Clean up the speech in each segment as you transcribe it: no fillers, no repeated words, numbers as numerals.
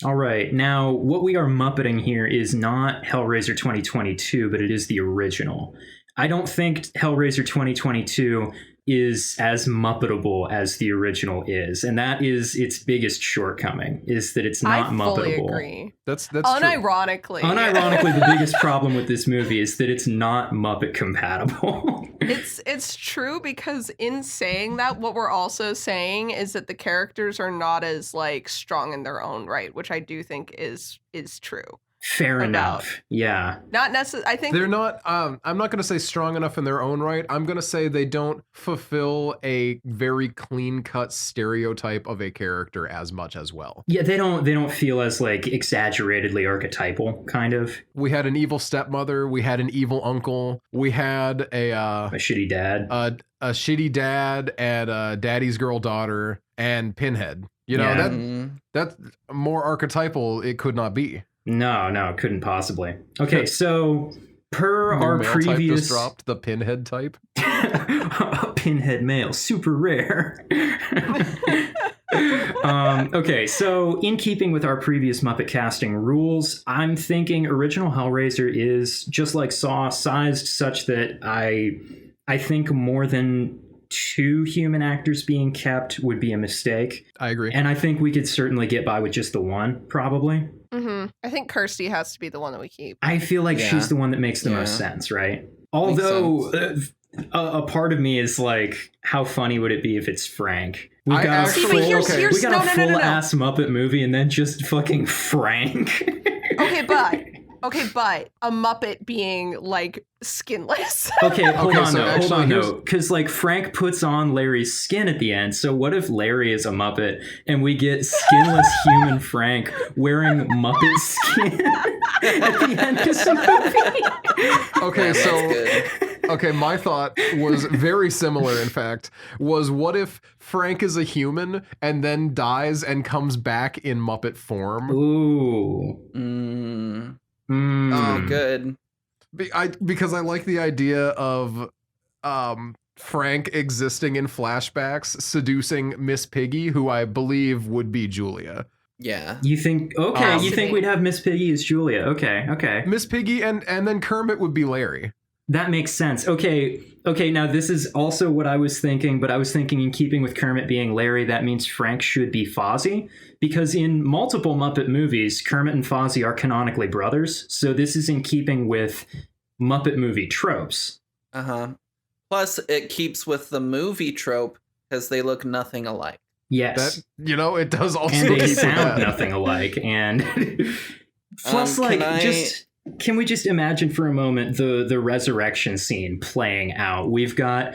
All right. Now, what we are muppeting here is not Hellraiser 2022, but it is the original. I don't think Hellraiser 2022 is as muppetable as the original is, and that is its biggest shortcoming, is that it's not muppetable. I fully agree. That's unironically. True. Unironically, the biggest problem with this movie is that it's not Muppet compatible. It's true, because in saying that, what we're also saying is that the characters are not as like strong in their own right, which I do think is true. Fair enough. Yeah. Not necessarily. I think they're not. I'm not going to say strong enough in their own right. I'm going to say they don't fulfill a very clean-cut stereotype of a character as much as well. Yeah, they don't feel as like exaggeratedly archetypal, kind of. We had an evil stepmother. We had an evil uncle. We had a shitty dad. A shitty dad and a daddy's girl daughter and Pinhead. You know, that's more archetypal it could not be. No, couldn't possibly. Okay, so per our previous type just dropped the Pinhead type. Pinhead male, super rare. Okay, so in keeping with our previous Muppet casting rules, I'm thinking original Hellraiser is just like Saw, sized such that I think more than 2 human actors being kept would be a mistake. I agree. And I think we could certainly get by with just the one, probably. Mm-hmm. I think Kirsty has to be the one that we keep. I feel like she's the one that makes the most sense, right? Although a part of me is like, how funny would it be if it's Frank? We got a full ass Muppet movie and then just fucking Frank. Okay, but a Muppet being like skinless. Okay, hold on though, because like Frank puts on Larry's skin at the end. So what if Larry is a Muppet and we get skinless human Frank wearing Muppet skin at the end of some movie? Okay, my thought was very similar. In fact, was what if Frank is a human and then dies and comes back in Muppet form? Ooh. Oh, good. Because I like the idea of Frank existing in flashbacks, seducing Miss Piggy, who I believe would be Julia. Yeah. You think? Okay, you think we'd have Miss Piggy as Julia? Okay. Miss Piggy and then Kermit would be Larry. That makes sense. Okay. Now this is also what I was thinking, but I was thinking in keeping with Kermit being Larry, that means Frank should be Fozzie, because in multiple Muppet movies, Kermit and Fozzie are canonically brothers. So this is in keeping with Muppet movie tropes. Plus, it keeps with the movie trope because they look nothing alike. Yes. It does also. And they sound nothing alike. And plus, can we just imagine for a moment the resurrection scene playing out? We've got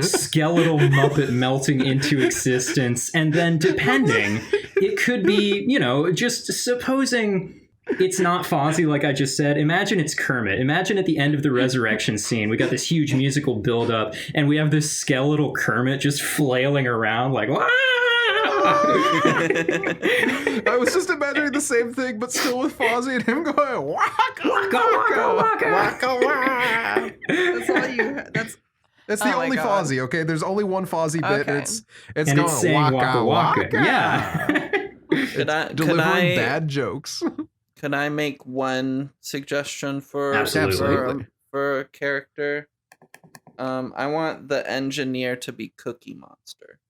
skeletal Muppet melting into existence, and then depending, it could be, just supposing it's not Fozzie like I just said. Imagine it's Kermit. Imagine at the end of the resurrection scene, we got this huge musical buildup, and we have this skeletal Kermit just flailing around like, "Wah!" I was just imagining the same thing, but still with Fozzie and him going waka waka waka waka waka. That's all you. That's the only Fozzie. Okay, there's only one Fozzie bit, and it's going saying waka waka. Yeah. Delivering bad jokes. Can I make one suggestion for a character? I want the engineer to be Cookie Monster.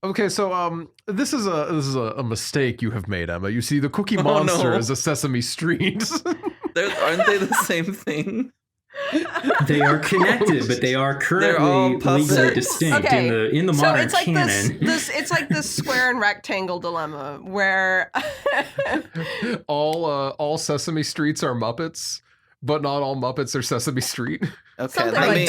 Okay, so this is a mistake you have made, Emma. You see, the Cookie Monster is a Sesame Street. Aren't they the same thing? They are connected, but they are currently legally distinct in the modern canon. It's like this square and rectangle dilemma where all Sesame Streets are Muppets, but not all Muppets are Sesame Street. Okay, I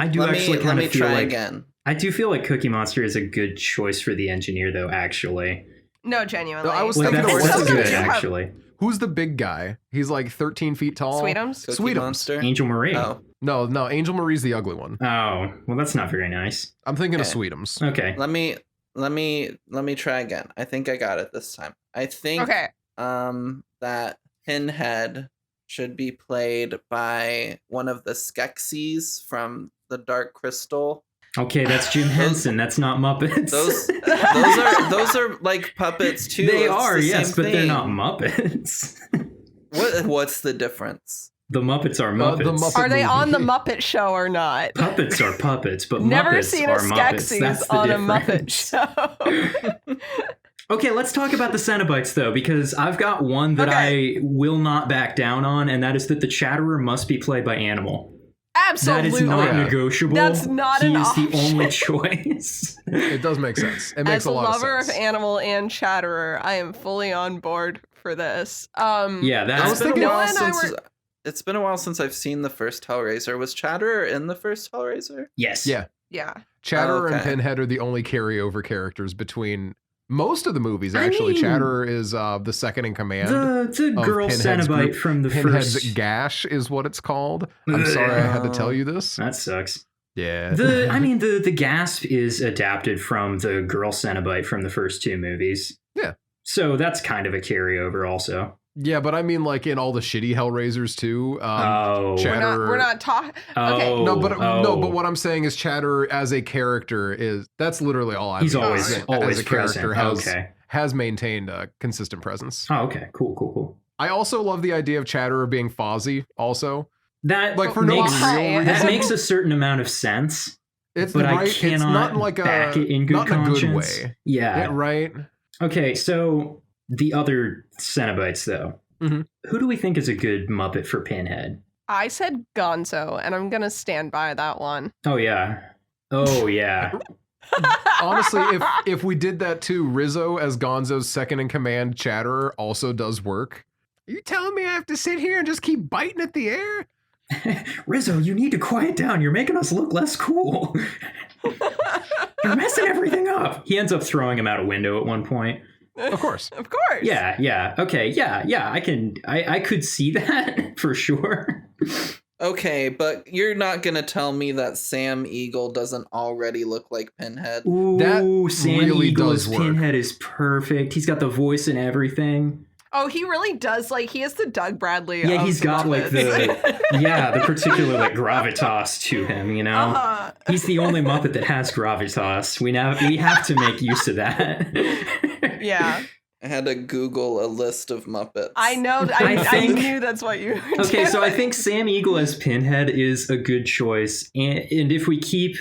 do actually kind of feel like again. I do feel like Cookie Monster is a good choice for the engineer, though. Actually, no, genuinely, I was thinking that's good. Actually, who's the big guy? He's like 13 feet tall. Sweetums. Monster. Angel Marie. Oh. No, Angel Marie's the ugly one. Oh, well, that's not very nice. I'm thinking of Sweetums. Okay. Let me try again. I think I got it this time. I think that Pinhead should be played by one of the Skeksis from the Dark Crystal. Okay, that's Jim Henson. That's not Muppets. Those are like puppets too. They are, yes, but they're not Muppets. What's the difference? The Muppets are Muppets. Are they on the Muppet Show or not? Puppets are puppets, but Never Muppets seen are a Muppets. That's the on difference. a Muppet Show. Okay, let's talk about the Cenobites, though, because I've got one that I will not back down on, and that is that the Chatterer must be played by Animal. Absolutely. That is not negotiable. That's not an option. He is the only choice. It does make sense. It makes a lot of sense. As a lover of Animal and Chatterer, I am fully on board for this. It's been a while since I've seen the first Hellraiser. Was Chatterer in the first Hellraiser? Yes. Yeah. Chatterer and Pinhead are the only carryover characters between most of the movies, actually. Chatterer is the second in command. The girl Cenobite from the Pinhead's first... gash is what it's called. I'm sorry I had to tell you this. That sucks. Yeah. The gasp is adapted from the girl Cenobite from the first two movies. Yeah. So that's kind of a carryover also. Yeah, but I mean, like in all the shitty Hellraisers too. Chatterer. We're not talking. Okay. No, but what I'm saying is Chatterer as a character that's literally all I'm. He's always as a character present. has maintained a consistent presence. Oh, okay, cool. I also love the idea of Chatterer being Fozzie. Also, that like for no real reason. That makes a certain amount of sense. I cannot back it in good conscience. In a good way. Yeah, right. Okay, so the other Cenobites, though. Mm-hmm. Who do we think is a good Muppet for Pinhead? I said Gonzo, and I'm going to stand by that one. Oh, yeah. Honestly, if we did that too, Rizzo as Gonzo's second in command Chatterer also does work. Are you telling me I have to sit here and just keep biting at the air? Rizzo, you need to quiet down. You're making us look less cool. You're messing everything up. He ends up throwing him out a window at one point. Of course. Yeah. Okay. Yeah. I could see that for sure. Okay, but you're not gonna tell me that Sam Eagle doesn't already look like Pinhead. Ooh, that Sam really Eagle does as work. Pinhead is perfect. He's got the voice and everything. Oh, he really does. Like, he has the Doug Bradley. Yeah, he's got like the particular like gravitas to him. You know, he's the only Muppet that has gravitas. We have to make use of that. Yeah. I had to Google a list of Muppets. I know. I knew that's what you were Okay, doing. so I think Sam Eagle as Pinhead is a good choice, and if we keep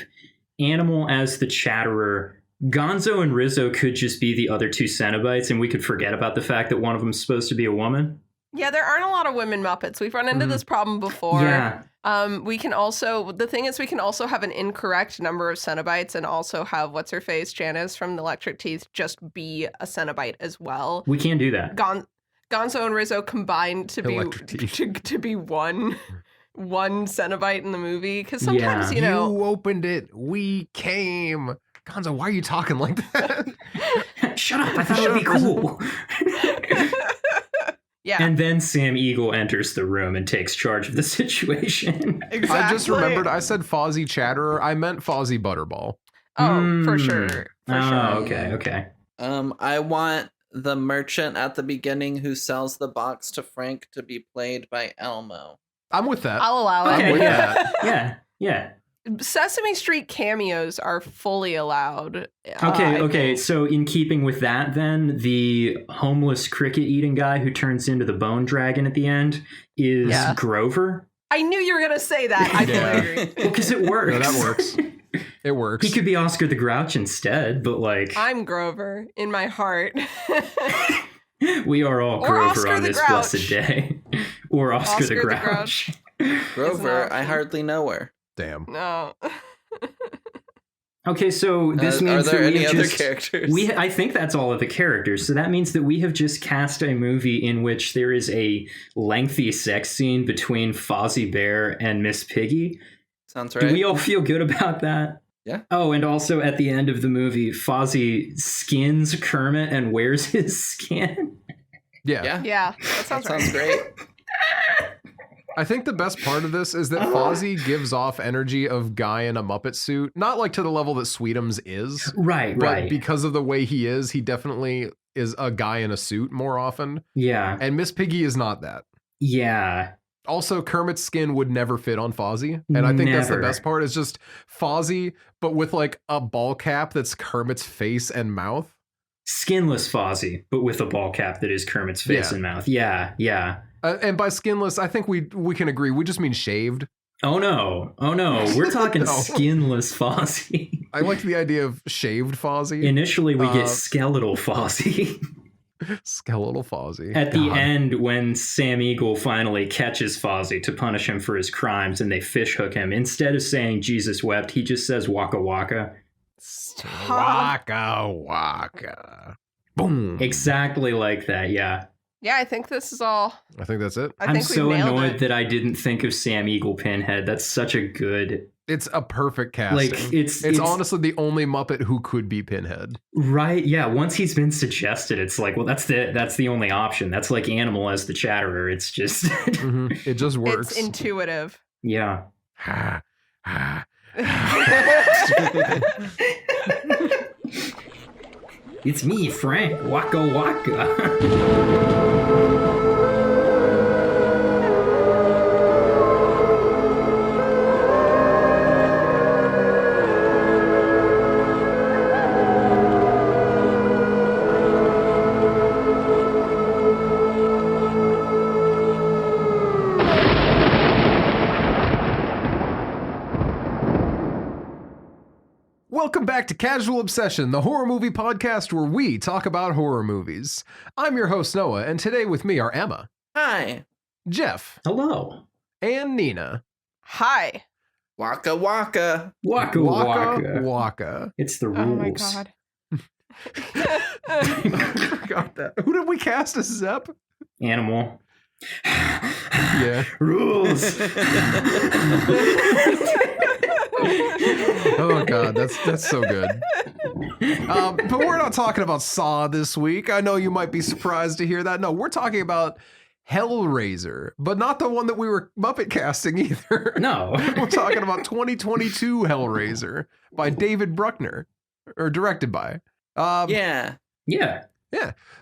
Animal as the Chatterer, Gonzo and Rizzo could just be the other two Cenobites, and we could forget about the fact that one of them's supposed to be a woman. Yeah, there aren't a lot of women Muppets. We've run into this problem before. Yeah. We can also have an incorrect number of Cenobites and also have what's-her-face, Janice from the Electric Teeth, just be a Cenobite as well. We can do that. Gonzo and Rizzo combined to be one Cenobite in the movie. Because sometimes, you know... You opened it. We came... Gonzo, why are you talking like that? Shut up. I thought it would be cool. Yeah. And then Sam Eagle enters the room and takes charge of the situation. Exactly. I just remembered I said Fozzie Chatterer. I meant Fozzie Butterball. Oh, for sure. Okay. I want the merchant at the beginning who sells the box to Frank to be played by Elmo. I'm with that. I'll allow it. Okay. I'm with that. Yeah. Sesame Street cameos are fully allowed. Okay. So in keeping with that, then the homeless cricket eating guy who turns into the bone dragon at the end is Grover. I knew you were gonna say that. I fully agree. Well, because it works. No, that works. It works. He could be Oscar the Grouch instead, but like I'm Grover in my heart. We are all Grover on this blessed day, or Oscar the Grouch. Grover, I hardly know her. Damn. No. Okay, so this means are there that we any have other just, characters? I think that's all of the characters. So that means that we have just cast a movie in which there is a lengthy sex scene between Fozzie Bear and Miss Piggy. Sounds right. Do we all feel good about that? Yeah. Oh, and also at the end of the movie, Fozzie skins Kermit and wears his skin. Yeah. Yeah. That sounds great. I think the best part of this is that Fozzie gives off energy of guy in a Muppet suit. Not like to the level that Sweetums is. Right. But because of the way he is, he definitely is a guy in a suit more often. Yeah. And Miss Piggy is not that. Yeah. Also, Kermit's skin would never fit on Fozzie. And I think that's the best part. It's just Fozzie, but with like a ball cap that's Kermit's face and mouth. Skinless Fozzie, but with a ball cap that is Kermit's face and mouth. Yeah. And by skinless, I think we can agree. We just mean shaved. Oh no. We're talking skinless Fozzie. I like the idea of shaved Fozzie. Initially, we get skeletal Fozzie. Skeletal Fozzie. At the end, when Sam Eagle finally catches Fozzie to punish him for his crimes and they fishhook him, instead of saying Jesus wept, he just says waka waka. Waka waka. Boom. Exactly like that, yeah. Yeah, I think this is all. I think that's it. I'm so annoyed that I didn't think of Sam Eagle Pinhead. That's such a good... It's a perfect casting. Like it's honestly the only Muppet who could be Pinhead. Right? Yeah. Once he's been suggested, it's like, well, that's the only option. That's like Animal as the Chatterer. It's just it just works. It's intuitive. Yeah. It's me, Frank. Waka waka. Welcome back to Casual Obsession, the horror movie podcast where we talk about horror movies. I'm your host, Noah, and today with me are Emma. Hi. Jeff. Hello. And Nina. Hi. Waka waka. Waka waka. Waka. It's the rules. Oh my god. I forgot that. Who did we cast as Zep? Animal. Yeah. Rules. Oh god, that's so good. But we're not talking about Saw this week. I know you might be surprised to hear that. No, we're talking about Hellraiser, but not the one that we were Muppet casting either. No. We're talking about 2022 Hellraiser by David Bruckner, or directed by. Yeah.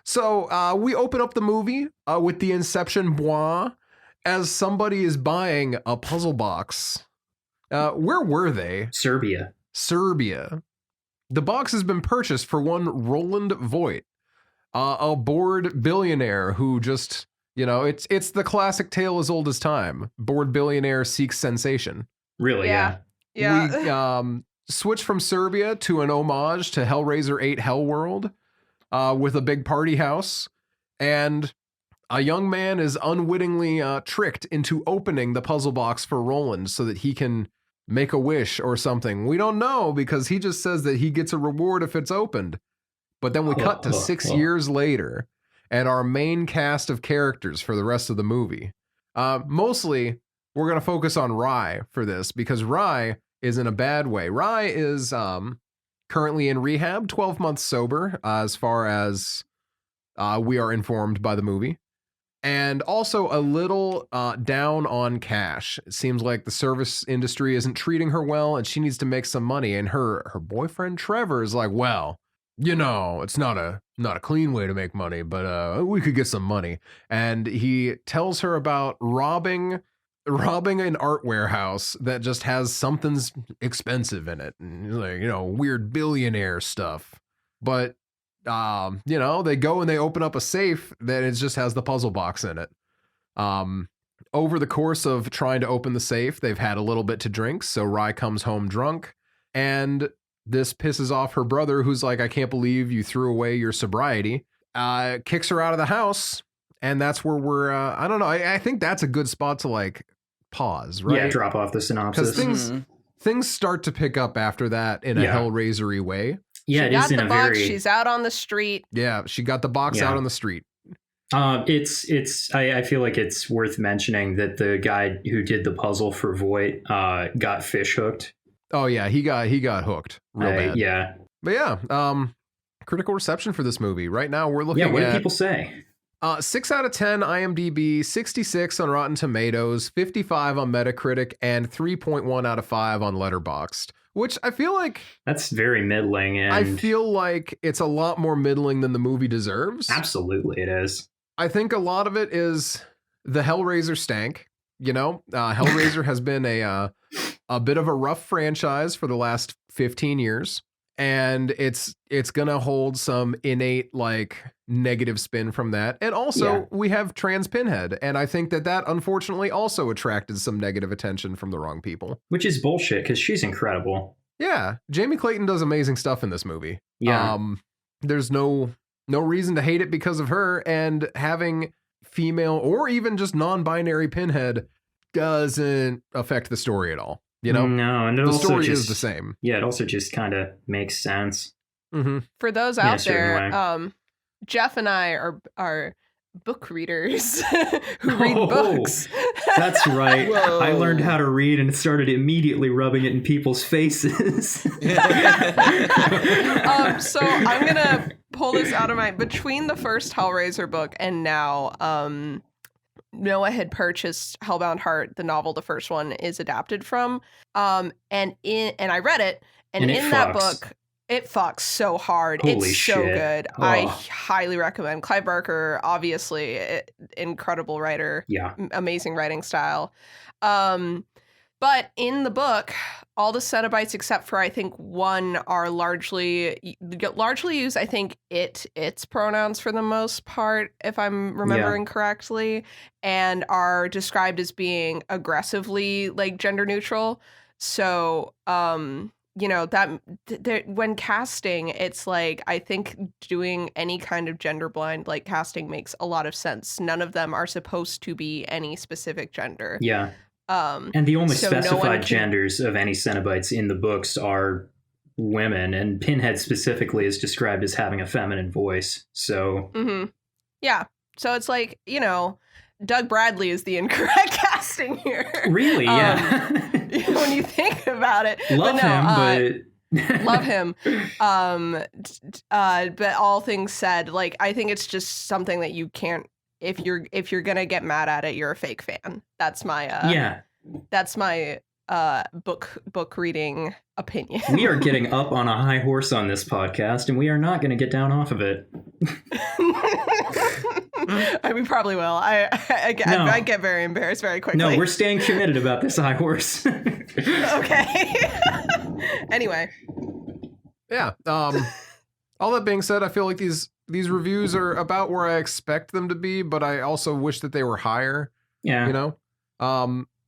So we open up the movie with the Inception bois as somebody is buying a puzzle box. Where were they? Serbia. The box has been purchased for one Roland Voigt, a bored billionaire who just, it's the classic tale as old as time. Bored billionaire seeks sensation. Really? Yeah. We switch from Serbia to an homage to Hellraiser 8 Hellworld with a big party house. And a young man is unwittingly tricked into opening the puzzle box for Roland so that he can make a wish or something. We don't know because he just says that he gets a reward if it's opened. But then we cut to 6 years later and our main cast of characters for the rest of the movie. Mostly, we're going to focus on Rye for this because Rye is in a bad way. Rye is currently in rehab, 12 months sober, as far as we are informed by the movie. And also a little down on cash. It seems like the service industry isn't treating her well and she needs to make some money. And her boyfriend Trevor is like, well, it's not a clean way to make money, but we could get some money. And he tells her about robbing an art warehouse that just has something's expensive in it. And like, weird billionaire stuff. But they go and they open up a safe that it just has the puzzle box in it. Over the course of trying to open the safe, they've had a little bit to drink. So Rye comes home drunk and this pisses off her brother, who's like, I can't believe you threw away your sobriety, kicks her out of the house. And that's where we're, I don't know. I think that's a good spot to like pause, right? Yeah. Drop off the synopsis. Because things start to pick up after that in a Hellraiser-y way. Yeah, she got the box. She's out on the street. Yeah, she got the box out on the street. I feel like it's worth mentioning that the guy who did the puzzle for Voight got fish hooked. Oh yeah, he got hooked real bad. Yeah. But yeah, critical reception for this movie. Right now we're looking at... what do people say? 6 out of 10 IMDb, 66 on Rotten Tomatoes, 55 on Metacritic, and 3.1 out of 5 on Letterboxd. Which I feel like... That's very middling. And I feel like it's a lot more middling than the movie deserves. Absolutely it is. I think a lot of it is the Hellraiser stank. Hellraiser has been a bit of a rough franchise for the last 15 years. And it's gonna hold some innate like negative spin from that. And also we have trans Pinhead, and I think that unfortunately also attracted some negative attention from the wrong people. Which is bullshit because she's incredible. Yeah, Jamie Clayton does amazing stuff in this movie. Yeah, there's no reason to hate it because of her, and having female or even just non-binary Pinhead doesn't affect the story at all. No, and the story is the same. Yeah, it also just kind of makes sense. Mm-hmm. For those out there, Jeff and I are book readers who read books. That's right. Whoa. I learned how to read and started immediately rubbing it in people's faces. So I'm gonna pull this out of between the first Hellraiser book and now. Noah had purchased Hellbound Heart, the novel the first one is adapted from. And I read it, and in that book, it fucks so hard. Holy it's shit. So good. Oh. I highly recommend. Clive Barker, obviously, incredible writer. Yeah. Amazing writing style. But in the book, all the Cenobites except for I think one are largely use I think its pronouns for the most part, if I'm remembering correctly, and are described as being aggressively like gender neutral. So that when casting, it's like I think doing any kind of gender blind like casting makes a lot of sense. None of them are supposed to be any specific gender. Yeah. And the only specified genders of any Cenobites in the books are women, and Pinhead specifically is described as having a feminine voice. So, yeah. So it's like, Doug Bradley is the incorrect casting here. Really? Yeah. When you think about it. Love him. But all things said, like, I think it's just something that you can't. If you're gonna get mad at it, you're a fake fan. That's my That's my book reading opinion. We are getting up on a high horse on this podcast, and we are not going to get down off of it. We probably will. I get very embarrassed very quickly. No, we're staying committed about this high horse. Okay. Anyway. Yeah. All that being said, I feel like these reviews are about where I expect them to be, but I also wish that they were higher. Yeah.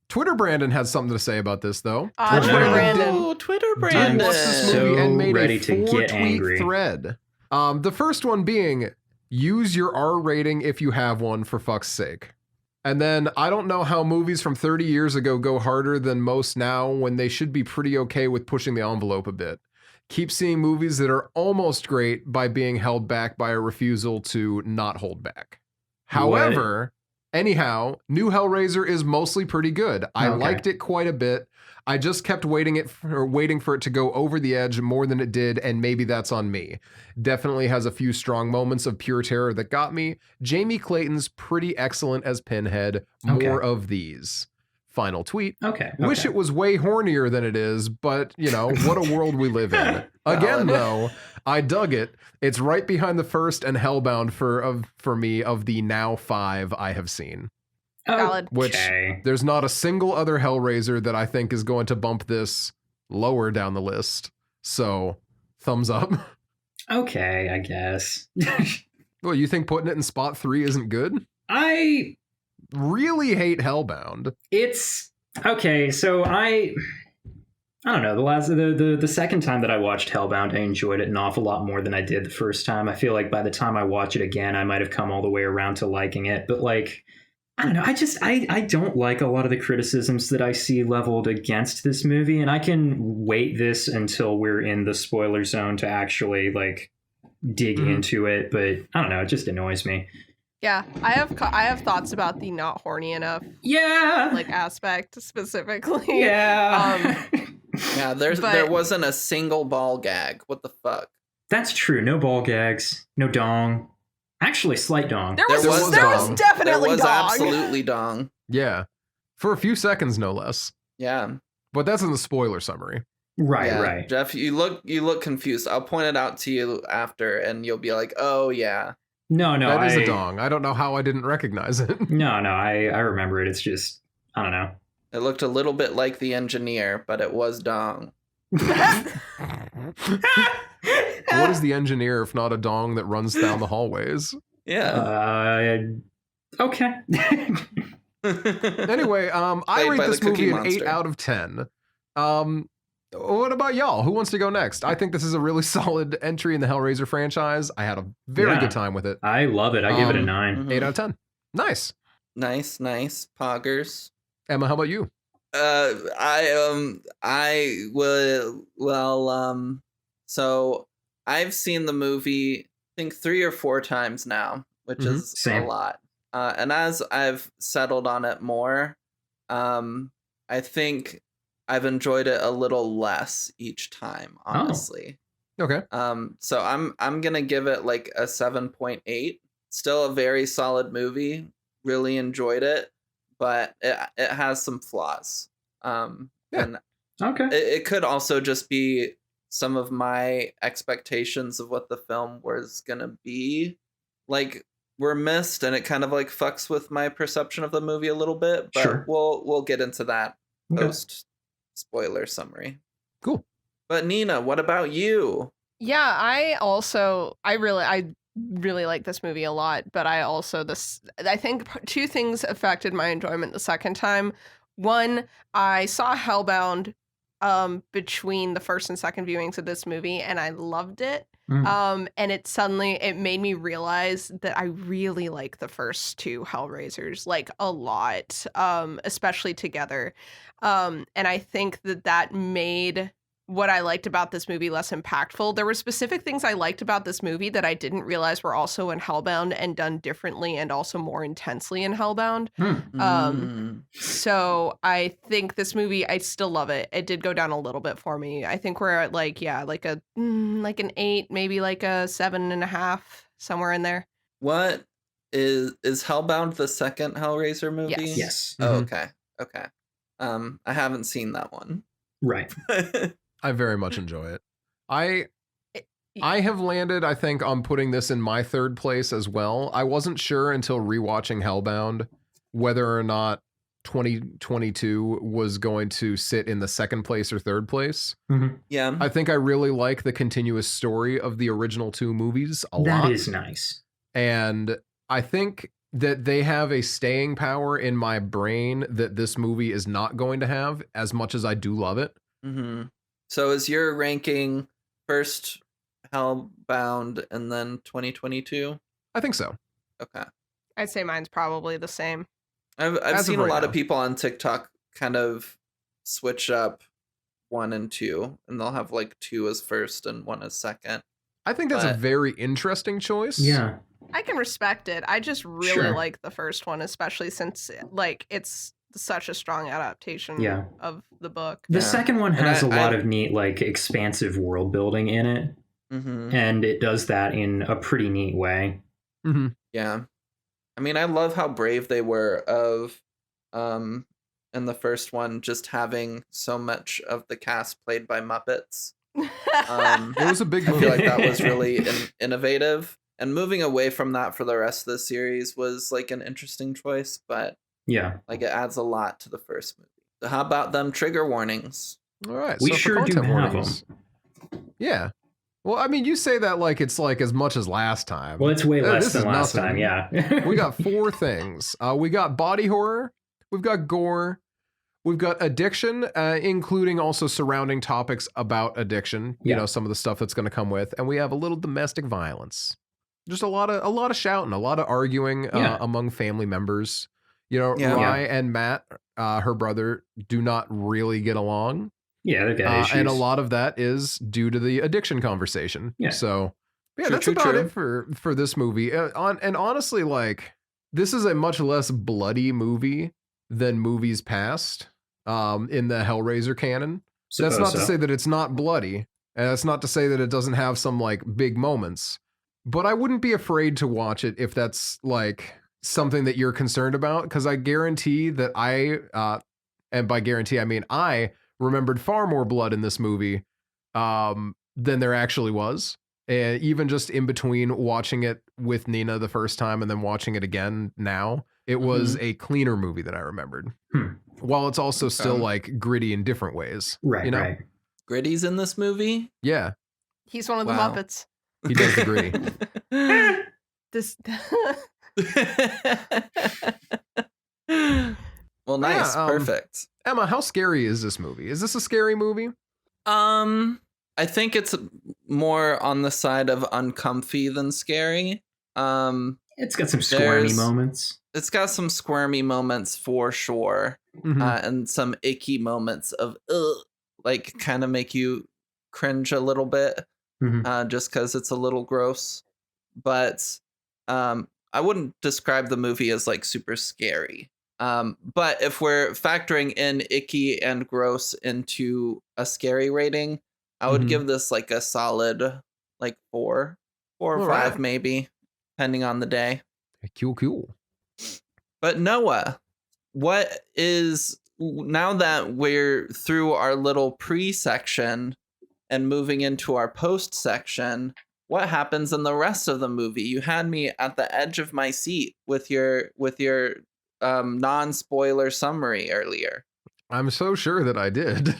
Twitter Brandon had something to say about this, though. Twitter Brandon. Oh, Twitter Brandon. Watched this movie and made ready a to get angry thread. The first one being, use your R rating if you have one, for fuck's sake. And then, I don't know how movies from 30 years ago go harder than most now when they should be pretty okay with pushing the envelope a bit. Keep seeing movies that are almost great by being held back by a refusal to not hold back. However, anyhow, new Hellraiser is mostly pretty good. I liked it quite a bit. I just kept waiting for it to go over the edge more than it did, and maybe that's on me. Definitely has a few strong moments of pure terror that got me. Jamie Clayton's pretty excellent as Pinhead. More of these. Final tweet. Wish it was way hornier than it is, but, what a world we live in. Again, though, I dug it. It's right behind the first and Hellbound for me of the now 5 I have seen. Valid. Which there's not a single other Hellraiser that I think is going to bump this lower down the list. So, thumbs up. Okay, I guess. Well, you think putting it in spot 3 isn't good? I really hate Hellbound. It's okay. So I don't know. The second time that I watched Hellbound, I enjoyed it an awful lot more than I did the first time. I feel like by the time I watch it again, I might have come all the way around to liking it. But like, I don't know. I don't like a lot of the criticisms that I see leveled against this movie, and I can wait this until we're in the spoiler zone to actually like dig into it. But I don't know. It just annoys me. Yeah, I have thoughts about the not horny enough aspect specifically. Yeah. There wasn't a single ball gag. What the fuck? That's true. No ball gags. No dong. Actually, slight dong. There was definitely there was dong. Absolutely dong. Yeah. For a few seconds, no less. Yeah. But that's in the spoiler summary. Right. Jeff, you look confused. I'll point it out to you after, and you'll be like, oh, yeah. No, that is a dong. I don't know how I didn't recognize it. No, I remember it. It's just I don't know. It looked a little bit like The Engineer, but it was dong. What is The Engineer if not a dong that runs down the hallways? Yeah. Okay. Anyway, I rate this movie an 8 out of 10. What about y'all? Who wants to go next? I think this is a really solid entry in the Hellraiser franchise. I had a very good time with it. I love it. I give it a 9. 8 out of 10. Nice. Nice. Poggers. Emma, how about you? I will. Well, so I've seen the movie, I think 3 or 4 times now, which is Same. a lot. And as I've settled on it more, I think I've enjoyed it a little less each time, honestly. Okay. So I'm gonna give it like a 7.8. Still a very solid movie. Really enjoyed it, but it has some flaws. And Okay. it could also just be some of my expectations of what the film was gonna be, like, were missed, and it kind of like fucks with my perception of the movie a little bit. But Sure. we'll get into that post spoiler summary. Cool. But Nina, what about you? Yeah, I really like this movie a lot, but I think 2 things affected my enjoyment the second time. One, I saw Hellbound between the first and second viewings of this movie, and I loved it. And it made me realize that I really like the first 2 Hellraisers, like, a lot, especially together. And I think that made what I liked about this movie less impactful. There were specific things I liked about this movie that I didn't realize were also in Hellbound and done differently and also more intensely in Hellbound. So I think this movie, I still love it. It did go down a little bit for me. I think we're at like an 8, maybe like a 7.5, somewhere in there. What is Hellbound the second Hellraiser movie? Yes. Oh, okay. I haven't seen that one. Right. I very much enjoy it. I have landed, I think, on putting this in my 3rd place as well. I wasn't sure until rewatching Hellbound whether or not 2022 was going to sit in the 2nd place or 3rd place. Yeah. I think I really like the continuous story of the original 2 movies a lot. That is nice. And I think that they have a staying power in my brain that this movie is not going to have, as much as I do love it. So is your ranking first Hellbound and then 2022? I think so. Okay. I'd say mine's probably the same. I've seen a lot of people on TikTok kind of switch up 1 and 2, and they'll have like 2 as first and 1 as second. I think that's a very interesting choice. Yeah. I can respect it. I just really like the first one, especially since like it's such a strong adaptation of the book. The second one has a lot of neat, like, expansive world building in it. And it does that in a pretty neat way. Yeah. I mean, I love how brave they were of in the first one, just having so much of the cast played by Muppets. It was a big I feel like that was really innovative. And moving away from that for the rest of the series was like an interesting choice, but like it adds a lot to the first movie. So how about them trigger warnings? All right, we sure do have them. Yeah. Well, I mean, you say that like it's like as much as last time. Well, it's way less than last time. Yeah. We got 4 things. We got body horror. We've got gore. We've got addiction, including also surrounding topics about addiction. You know, some of the stuff that's going to come with, and we have a little domestic violence. Just a lot of shouting, a lot of arguing among family members. You know, Rye and Matt, her brother, do not really get along. Yeah, they've got issues. And a lot of that is due to the addiction conversation. Yeah. So, yeah, that's about it for this movie. And honestly, like, this is a much less bloody movie than movies past in the Hellraiser canon. That's not to say that it's not bloody. And that's not to say that it doesn't have some, like, big moments. But I wouldn't be afraid to watch it if that's, like, something that you're concerned about. Because I guarantee that and by guarantee, I mean I remembered far more blood in this movie than there actually was. And even just in between watching it with Nina the first time and then watching it again now, it was a cleaner movie than I remembered. while it's also still like gritty in different ways. Right, you know? right. Gritty's in this movie? Yeah, He's one of the Wow. Muppets. he does the gritty. This Well, nice. Yeah, Perfect. Emma, how scary is this movie? Is this a scary movie? I think it's more on the side of uncomfy than scary. It's got some squirmy moments. It's got some squirmy moments for sure. Mhm. And some icky moments of like kind of make you cringe a little bit, just because it's a little gross. But I wouldn't describe the movie as like super scary. But if we're factoring in icky and gross into a scary rating, I would give this like a solid like 4 or 5 right. maybe, depending on the day. Cool. But Noah, what is, now that we're through our little pre-section and moving into our post-section, what happens in the rest of the movie? You had me at the edge of my seat with your non-spoiler summary earlier. I'm so sure that I did.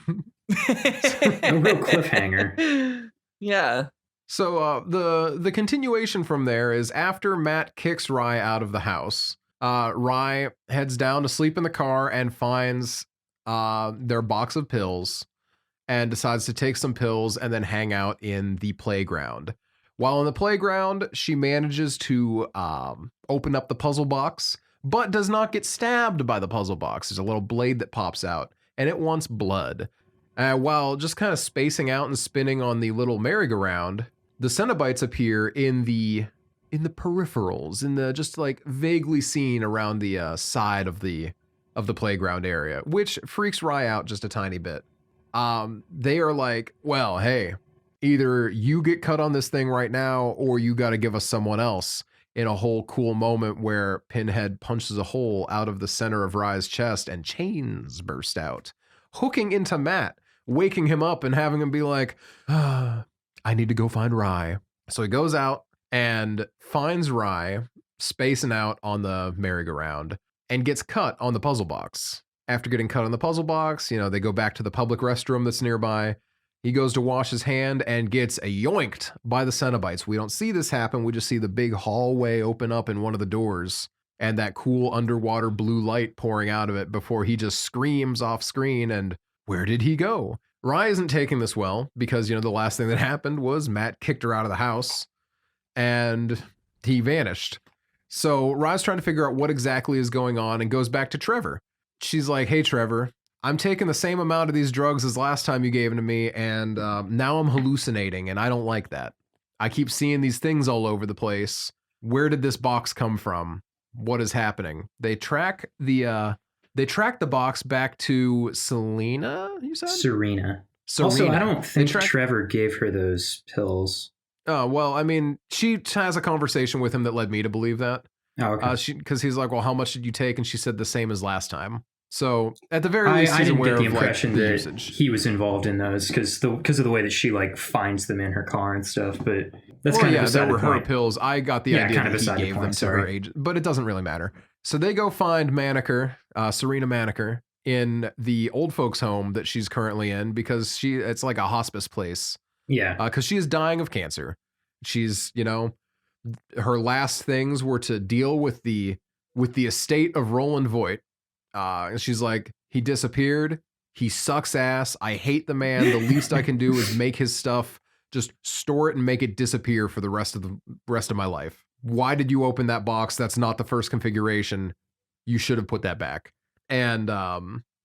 A real cliffhanger. Yeah. So the continuation from there is after Matt kicks Rye out of the house, Rye heads down to sleep in the car and finds their box of pills and decides to take some pills and then hang out in the playground. While in the playground, she manages to open up the puzzle box, but does not get stabbed by the puzzle box. There's a little blade that pops out, and it wants blood. While just kind of spacing out and spinning on the little merry-go-round, the Cenobites appear in the peripherals, in the just like vaguely seen around the side of the playground area, which freaks Rye out just a tiny bit. They are like, well, hey, either you get cut on this thing right now, or you got to give us someone else, in a whole cool moment where Pinhead punches a hole out of the center of Rye's chest and chains burst out, hooking into Matt, waking him up and having him be like, I need to go find Rye. So he goes out and finds Rye spacing out on the merry-go-round and gets cut on the puzzle box. After getting cut on the puzzle box, they go back to the public restroom that's nearby. He goes to wash his hand and gets yoinked by the Cenobites. We don't see this happen. We just see the big hallway open up in one of the doors and that cool underwater blue light pouring out of it before he just screams off screen. And where did he go? Rye isn't taking this well because, the last thing that happened was Matt kicked her out of the house and he vanished. So Rye's trying to figure out what exactly is going on and goes back to Trevor. She's like, hey, Trevor, I'm taking the same amount of these drugs as last time you gave them to me, and now I'm hallucinating, and I don't like that. I keep seeing these things all over the place. Where did this box come from? What is happening? They track the box back to Selena, you said? Serena. Also, I don't think Trevor gave her those pills. Oh, well, I mean, she has a conversation with him that led me to believe that. Oh, okay. Because he's like, well, how much did you take? And she said the same as last time. So at the very least, I he's didn't aware get the of impression the that usage. he was involved in those because of the way that she finds them in her car and stuff. But that's kind of beside there were the point. her pills. I got the idea kind of that he beside the gave them point, to her sorry. agent, but it doesn't really matter. So they go find Maneker, Serena Maneker, in the old folks' home that she's currently in because it's like a hospice place. Yeah, because she is dying of cancer. She's her last things were to deal with the estate of Roland Voight. And she's like, he disappeared. He sucks ass. I hate the man. The least I can do is make his stuff, just store it and make it disappear for the rest of my life. Why did you open that box? That's not the first configuration. You should have put that back. And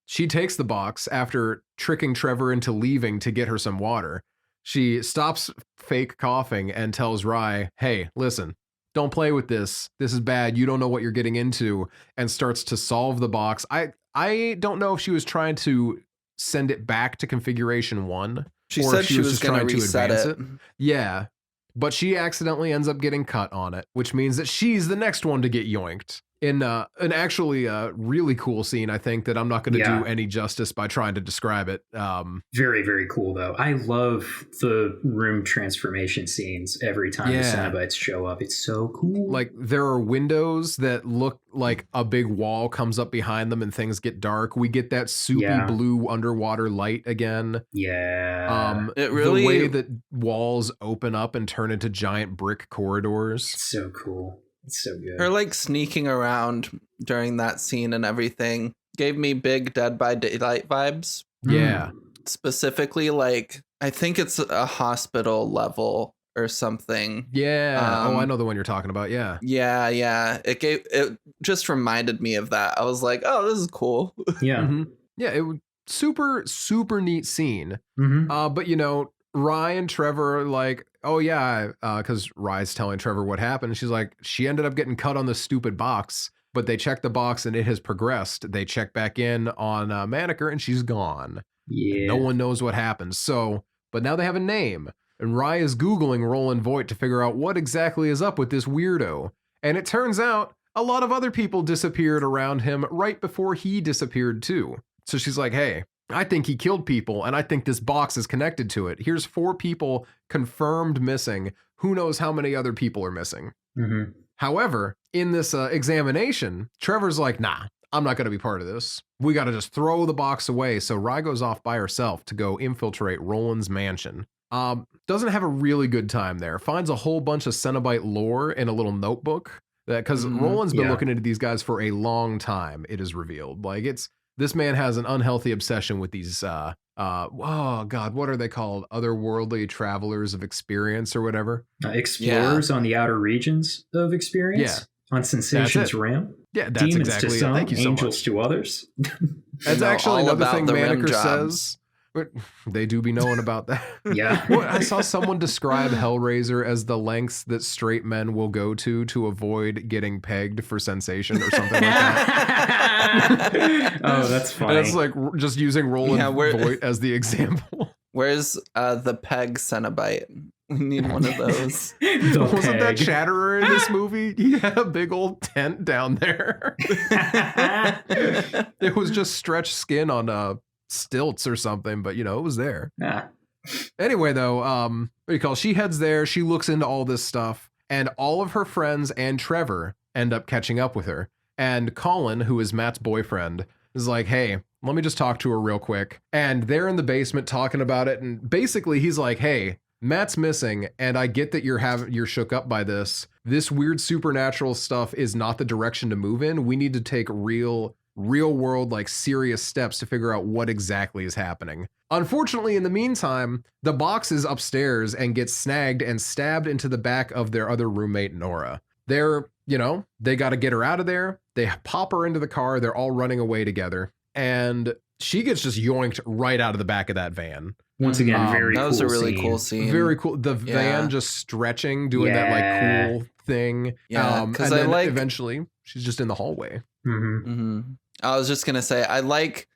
she takes the box after tricking Trevor into leaving to get her some water. She stops fake coughing and tells Rye, hey, listen, don't play with this. This is bad. You don't know what you're getting into, and starts to solve the box. I don't know if she was trying to send it back to configuration 1. She or said if she was just going trying to reset advance it. Yeah. But she accidentally ends up getting cut on it, which means that she's the next one to get yoinked. in an actually really cool scene, I think, that I'm not going to do any justice by trying to describe it. Very, very cool, though. I love the room transformation scenes every time the Cenobites show up. It's so cool. Like, there are windows that look like a big wall comes up behind them and things get dark. We get that soupy blue underwater light again. Yeah. It really... The way that walls open up and turn into giant brick corridors. It's so cool. It's so good. Her like sneaking around during that scene and everything gave me big Dead by Daylight vibes. Yeah. Specifically, like, I think it's a hospital level or something. Yeah. I know the one you're talking about. Yeah. Yeah. It just reminded me of that. I was like, oh, this is cool. Yeah. Yeah. It was super neat scene. But you know, Rye and Trevor are like, oh yeah, because Rye's telling Trevor what happened. She's like, she ended up getting cut on the stupid box, but they checked the box and it has progressed. They check back in on Maneker and she's gone. Yeah. No one knows what happened. So, but now they have a name. And Rye is Googling Roland Voigt to figure out what exactly is up with this weirdo. And it turns out a lot of other people disappeared around him right before he disappeared too. So she's like, hey, I think he killed people, and I think this box is connected to it. Here's 4 people confirmed missing. Who knows how many other people are missing? However, in this examination, Trevor's like, nah, I'm not going to be part of this. We got to just throw the box away. So Rye goes off by herself to go infiltrate Roland's mansion. Doesn't have a really good time there. Finds a whole bunch of Cenobite lore in a little notebook. Because Roland's been looking into these guys for a long time, it is revealed. Like, this man has an unhealthy obsession with these, oh God, what are they called? Otherworldly travelers of experience or whatever? Explorers on the outer regions of experience? Yeah. On Sensations Rim? Yeah, that's Demons exactly to it. some, Thank you so angels much. to others. That's actually another thing Maneker jobs. says. They do be knowing about that. Yeah. I saw someone describe Hellraiser as the lengths that straight men will go to avoid getting pegged for sensation or something like that. Oh, that's funny. And it's like just using Roland Voigt as the example. Where's the peg Cenobite? We need one of those. Wasn't that Chatterer in this movie? He had a big old tent down there. It was just stretched skin on stilts or something, but you know, it was there. Yeah. Anyway, though, she heads there, she looks into all this stuff, and all of her friends and Trevor end up catching up with her. And Colin, who is Matt's boyfriend, is like, hey, let me just talk to her real quick. And they're in the basement talking about it, and basically he's like, hey, Matt's missing, and I get that you're shook up by this. This weird supernatural stuff is not the direction to move in. We need to take real world, like, serious steps to figure out what exactly is happening. Unfortunately, in the meantime, the box is upstairs and gets snagged and stabbed into the back of their other roommate, Nora. They got to get her out of there. They pop her into the car. They're all running away together. And she gets just yoinked right out of the back of that van. Once again, very cool. That was a really cool scene. Very cool. The van just stretching, doing that like cool thing. Yeah, because eventually she's just in the hallway. I was just gonna say,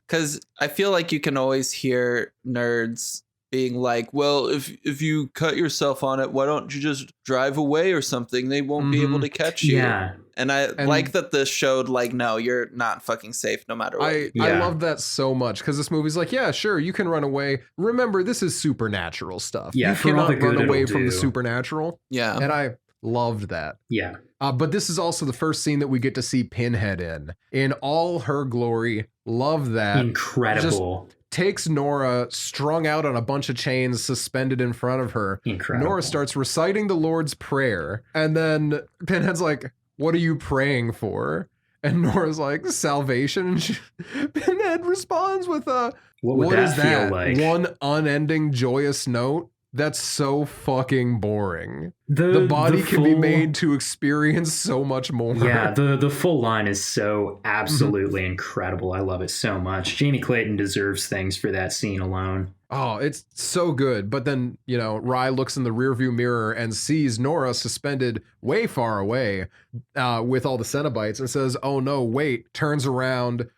because I feel like you can always hear nerds being like, well, if you cut yourself on it, why don't you just drive away or something? They won't be able to catch you. Yeah. And I like that this showed, like, no, you're not fucking safe no matter what. I love that so much, because this movie's like, yeah, sure, you can run away. Remember, this is supernatural stuff. Yeah, you cannot run away from the supernatural. Yeah. And I loved that. Yeah. But this is also the first scene that we get to see Pinhead in all her glory. Love that. Incredible. Just takes Nora strung out on a bunch of chains suspended in front of her. Incredible. Nora starts reciting the Lord's Prayer, and then Pinhead's like, what are you praying for? And Nora's like, salvation. And Pinhead responds with what is that? Like? One unending joyous note? That's so fucking boring. The body can be made to experience so much more. Yeah, the full line is so absolutely incredible. I love it so much. Jamie Clayton deserves things for that scene alone. Oh, it's so good. But then, Rye looks in the rearview mirror and sees Nora suspended way far away with all the Cenobites and says, oh no, wait, turns around,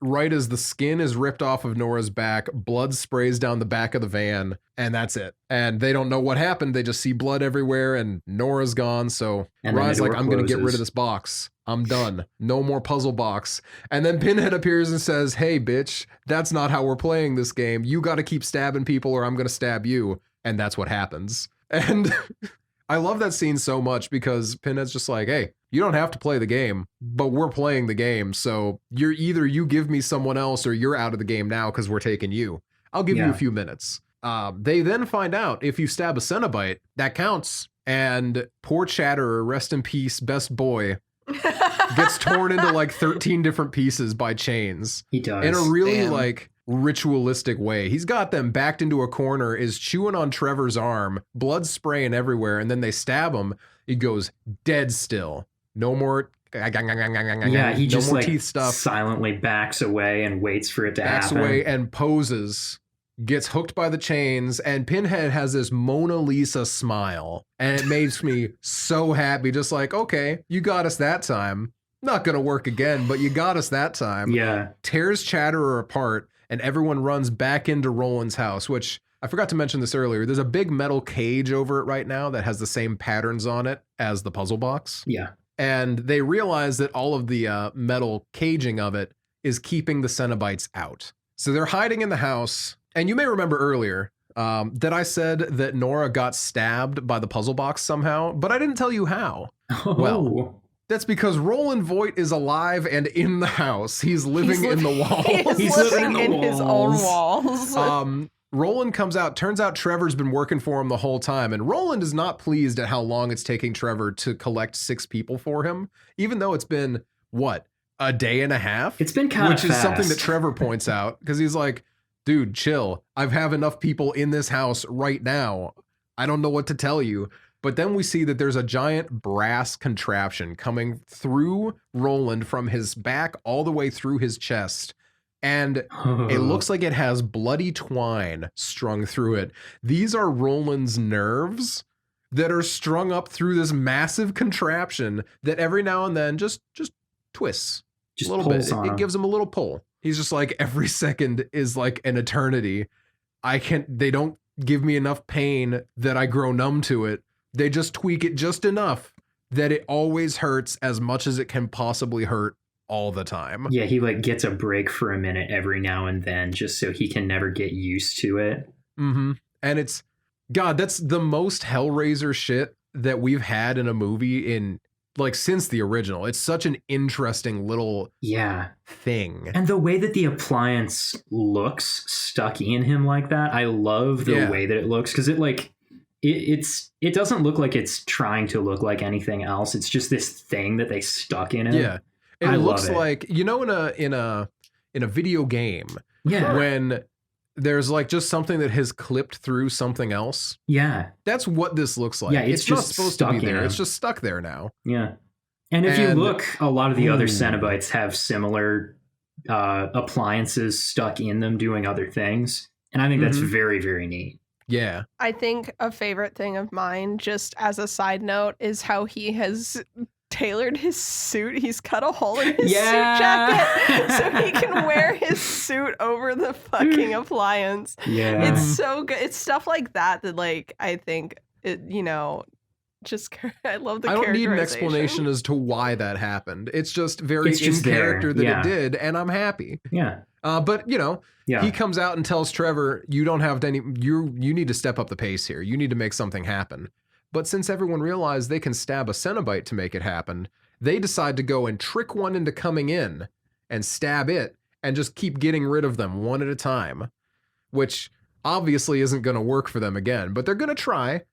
right as the skin is ripped off of Nora's back, blood sprays down the back of the van, and that's it. And they don't know what happened. They just see blood everywhere, and Nora's gone. So Ryan's like, I'm going to get rid of this box. I'm done. No more puzzle box. And then Pinhead appears and says, hey, bitch, that's not how we're playing this game. You got to keep stabbing people or I'm going to stab you. And that's what happens. And I love that scene so much because Pinhead's just like, hey, you don't have to play the game, but we're playing the game. So you're either you give me someone else or you're out of the game now because we're taking you. I'll give you a few minutes. They then find out if you stab a Cenobite, that counts. And poor Chatterer, rest in peace, best boy, gets torn into like 13 different pieces by chains. He does. In a really like ritualistic way. He's got them backed into a corner, is chewing on Trevor's arm, blood spraying everywhere, and then they stab him. He goes dead still. No more he just more like teeth stuff. Silently backs away and waits for it to happen. Backs away and poses. Gets hooked by the chains, and Pinhead has this Mona Lisa smile, and it makes me so happy. Just like, okay, you got us that time. Not gonna work again, but you got us that time. Yeah. Tears Chatterer apart, and everyone runs back into Roland's house, which I forgot to mention this earlier. There's a big metal cage over it right now that has the same patterns on it as the puzzle box. Yeah. And they realize that all of the metal caging of it is keeping the Cenobites out. So they're hiding in the house. And you may remember earlier that I said that Nora got stabbed by the puzzle box somehow, but I didn't tell you how. Oh. Well, that's because Roland Voight is alive and in the house. He's living in the walls. He's living in his own walls. Roland comes out. Turns out Trevor's been working for him the whole time. And Roland is not pleased at how long it's taking Trevor to collect 6 people for him, even though it's been, what, a day and a half? It's been kind of fast. Which is something that Trevor points out because he's like, dude, chill. I have enough people in this house right now. I don't know what to tell you. But then we see that there's a giant brass contraption coming through Roland from his back all the way through his chest. And it looks like it has bloody twine strung through it. These are Roland's nerves that are strung up through this massive contraption that every now and then just twists just a little bit. It gives him a little pull. He's just like, every second is like an eternity. They don't give me enough pain that I grow numb to it. They just tweak it just enough that it always hurts as much as it can possibly hurt all the time. Yeah, he like gets a break for a minute every now and then just so he can never get used to it. Mm-hmm. And it's, God, that's the most Hellraiser shit that we've had in a movie in like since the original. It's such an interesting little thing. And the way that the appliance looks stuck in him like that, I love the way that it looks because it like it doesn't look like it's trying to look like anything else. It's just this thing that they stuck in it. Yeah. It looks like, you know, in a video game when there's like just something that has clipped through something else. Yeah. That's what this looks like. Yeah, it's just not supposed to be there. It's just stuck there now. Yeah. And if you look, a lot of the other Cenobites have similar appliances stuck in them doing other things. And I think that's very, very neat. Yeah. I think a favorite thing of mine, just as a side note, is how he has tailored his suit. He's cut a hole in his suit jacket so he can wear his suit over the fucking appliance. Yeah. It's so good. It's stuff like that like I think it, you know, just I love the characterization. I don't need an explanation as to why that happened. It's just very in character that it did, and I'm happy. Yeah. But you know, he comes out and tells Trevor, you don't have any, you need to step up the pace here. You need to make something happen. But since everyone realized they can stab a Cenobite to make it happen, they decide to go and trick one into coming in and stab it and just keep getting rid of them one at a time, which obviously isn't going to work for them again, but they're going to try.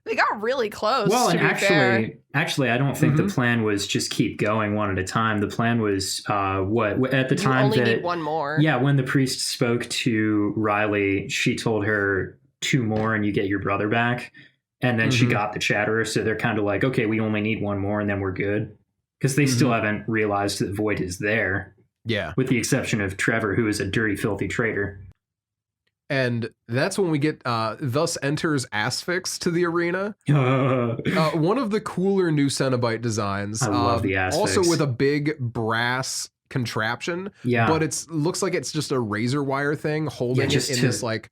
They got really close. Well, and actually, I don't think the plan was just keep going one at a time. The plan was at the time you only need one more. Yeah, when the priest spoke to Riley, she told her 2 more and you get your brother back. And then she got the Chatterer, so they're kind of like, okay, we only need 1 more and then we're good. Because they still haven't realized that Voight is there. Yeah. With the exception of Trevor, who is a dirty, filthy traitor. And that's when we get, thus enters Asphyx to the arena. One of the cooler new Cenobite designs. I love the Asphyx. Also with a big brass contraption. Yeah. But looks like it's just a razor wire thing holding it in this like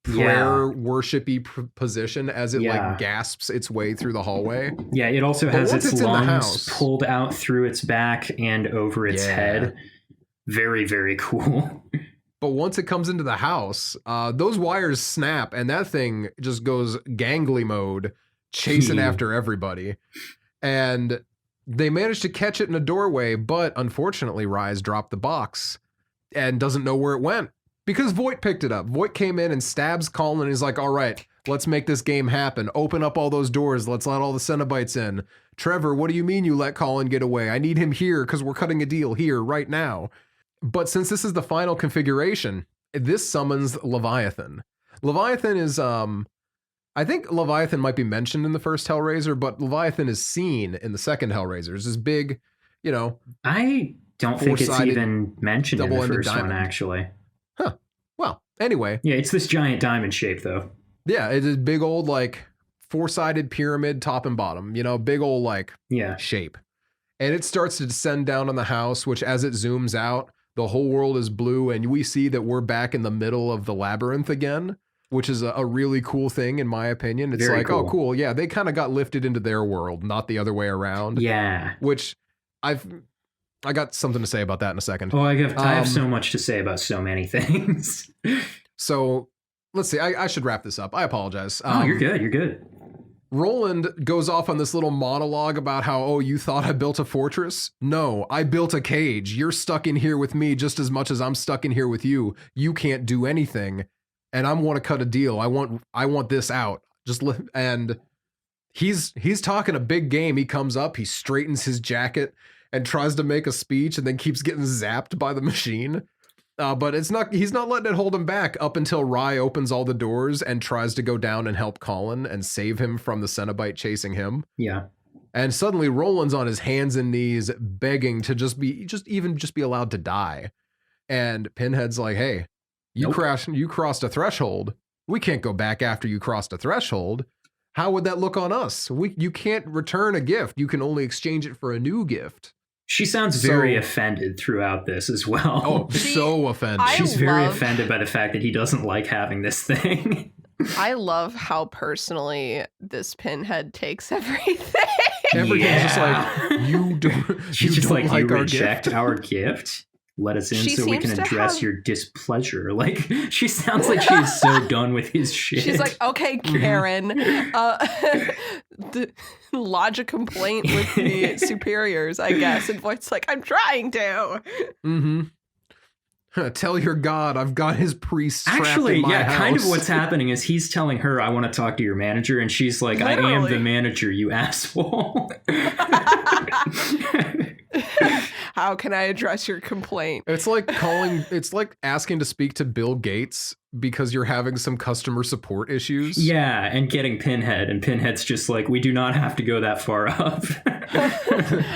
prayer worshipy position as it like gasps its way through the hallway. Yeah, it also has its lungs pulled out through its back and over its head. Very, very cool. But once it comes into the house, those wires snap and that thing just goes gangly mode, chasing after everybody. And they manage to catch it in a doorway, but unfortunately, Rise dropped the box and doesn't know where it went. Because Voight picked it up. Voight came in and stabs Colin and he's like, all right, let's make this game happen. Open up all those doors. Let's let all the Cenobites in. Trevor, what do you mean you let Colin get away? I need him here because we're cutting a deal here right now. But since this is the final configuration, this summons Leviathan. Leviathan is, I think Leviathan might be mentioned in the first Hellraiser, but Leviathan is seen in the second Hellraiser. It's this big, I don't think it's even mentioned in the first one, actually. Huh. Well, anyway. Yeah, it's this giant diamond shape, though. Yeah, it's a big old, like, four-sided pyramid, top and bottom. Big old, like, shape. And it starts to descend down on the house, which as it zooms out, the whole world is blue, and we see that we're back in the middle of the labyrinth again, which is a really cool thing, in my opinion. It's very like, cool. Oh, cool. Yeah, they kind of got lifted into their world, not the other way around. Yeah. Which I got something to say about that in a second. Oh, I have so much to say about so many things. So let's see. I should wrap this up. I apologize. You're good. You're good. Roland goes off on this little monologue about how, oh, you thought I built a fortress? No, I built a cage. You're stuck in here with me just as much as I'm stuck in here with you. You can't do anything. And I want to cut a deal. I want this out. And he's talking a big game. He comes up, he straightens his jacket and tries to make a speech and then keeps getting zapped by the machine. But he's not letting it hold him back up until Rye opens all the doors and tries to go down and help Colin and save him from the Cenobite chasing him. Yeah. And suddenly Roland's on his hands and knees begging to just be allowed to die. And Pinhead's like, hey, you crossed a threshold. We can't go back after you crossed a threshold. How would that look on us? You can't return a gift. You can only exchange it for a new gift. She sounds very offended throughout this as well. Oh, so offended. She's very offended by the fact that he doesn't like having this thing. I love how personally this Pinhead takes everything. Everything's just like, you don't, She's just like, like you reject our gift? Let us in so we can address your displeasure. Like, she sounds like she's so done with his shit. She's like, okay, Karen, lodge a complaint with the superiors, I guess. And Voight's like, I'm trying to. Mm-hmm. Tell your god I've got his priests trapped in my house. Kind of what's happening is he's telling her, I want to talk to your manager, and she's like, literally. I am the manager, you asshole. How can I address your complaint? It's like asking to speak to Bill Gates because you're having some customer support issues. Yeah, and getting Pinhead, and Pinhead's just like, we do not have to go that far up.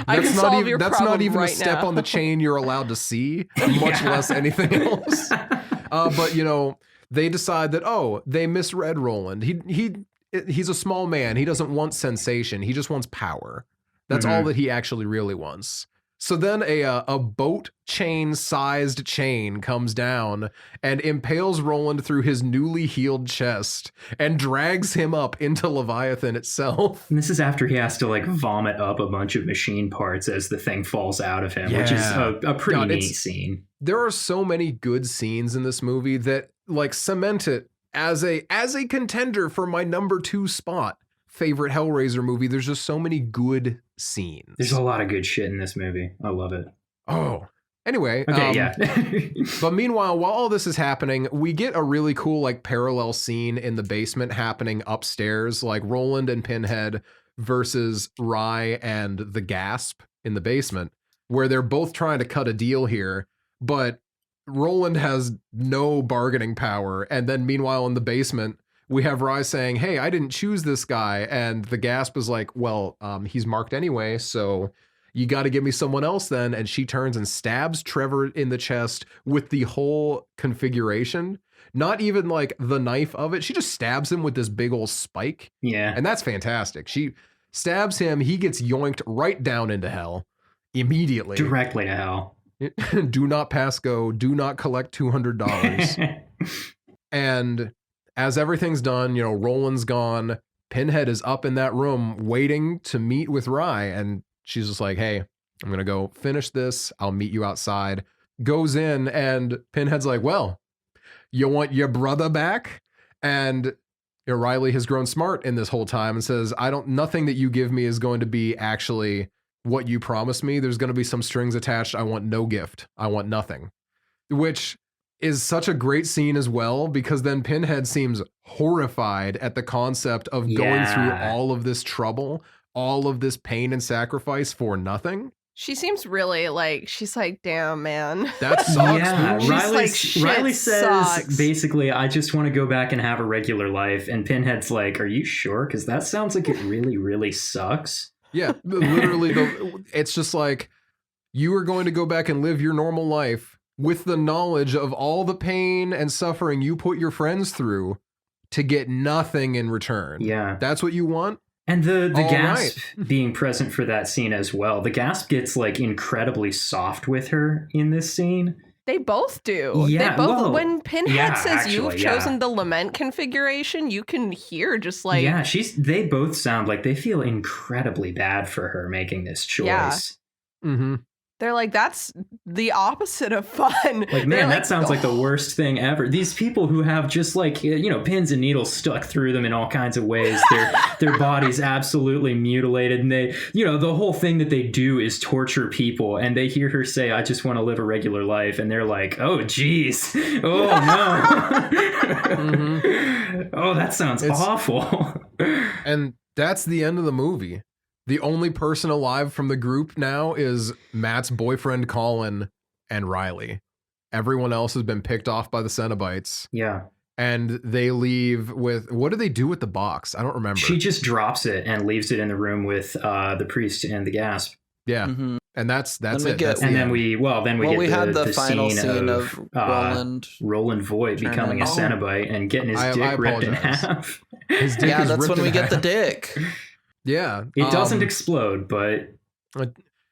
That's not even a step on the chain you're allowed to see, much less anything else. But they decide that they misread Roland. He's a small man. He doesn't want sensation. He just wants power. That's all that he actually really wants. So then a boat chain-sized chain comes down and impales Roland through his newly healed chest and drags him up into Leviathan itself. And this is after he has to like vomit up a bunch of machine parts as the thing falls out of him, which is a pretty neat scene. There are so many good scenes in this movie that like cement it as a contender for my number 2 spot. Favorite Hellraiser movie. There's just so many good scenes. There's a lot of good shit in this movie. I love it. Oh, anyway. Okay, yeah. But meanwhile, while all this is happening, we get a really cool like parallel scene in the basement happening upstairs, like Roland and Pinhead versus Rye and the Gasp in the basement, where they're both trying to cut a deal here, but Roland has no bargaining power. And then meanwhile in the basement, we have Rye saying, hey, I didn't choose this guy. And the Gasp is like, well, he's marked anyway, so you got to give me someone else then. And she turns and stabs Trevor in the chest with the whole configuration. Not even like the knife of it. She just stabs him with this big old spike. Yeah. And that's fantastic. She stabs him. He gets yoinked right down into hell immediately. Directly to hell. Do not pass go. Do not collect $200. And as everything's done, Roland's gone. Pinhead is up in that room waiting to meet with Rye. And she's just like, hey, I'm going to go finish this. I'll meet you outside. Goes in and Pinhead's like, well, you want your brother back? And Riley has grown smart in this whole time and says, nothing that you give me is going to be actually what you promised me. There's going to be some strings attached. I want no gift. I want nothing. Which is such a great scene as well, because then Pinhead seems horrified at the concept of going through all of this trouble, all of this pain and sacrifice for nothing. She seems really she's like, damn, man. That sucks. Yeah, Riley says, sucks. basically, I just want to go back and have a regular life. And Pinhead's like, are you sure? Because that sounds like it really, really sucks. Yeah, literally, it's just like, you are going to go back and live your normal life with the knowledge of all the pain and suffering you put your friends through to get nothing in return. Yeah. That's what you want? And the gasp being present for that scene as well. The gasp gets incredibly soft with her in this scene. They both do. Yeah, they both. When Pinhead says you've chosen the lament configuration, you can hear just they both sound like they feel incredibly bad for her making this choice. Yeah. Mm-hmm. They're like, that's the opposite of fun. Man, that sounds like the worst thing ever. These people who have just pins and needles stuck through them in all kinds of ways. Their bodies absolutely mutilated. And they, the whole thing that they do is torture people. And they hear her say, I just want to live a regular life. And they're like, oh, geez. Oh, no. Mm-hmm. Oh, that sounds awful. And that's the end of the movie. The only person alive from the group now is Matt's boyfriend, Colin, and Riley. Everyone else has been picked off by the Cenobites. Yeah. And they leave with, what do they do with the box? I don't remember. She just drops it and leaves it in the room with the priest and the gasp. Yeah. Mm-hmm. And that's then it. Then we had the final scene of Roland Voight becoming a Cenobite and getting his dick ripped in half. His dick is that's ripped when we in get half. the dick. Yeah. It doesn't explode, but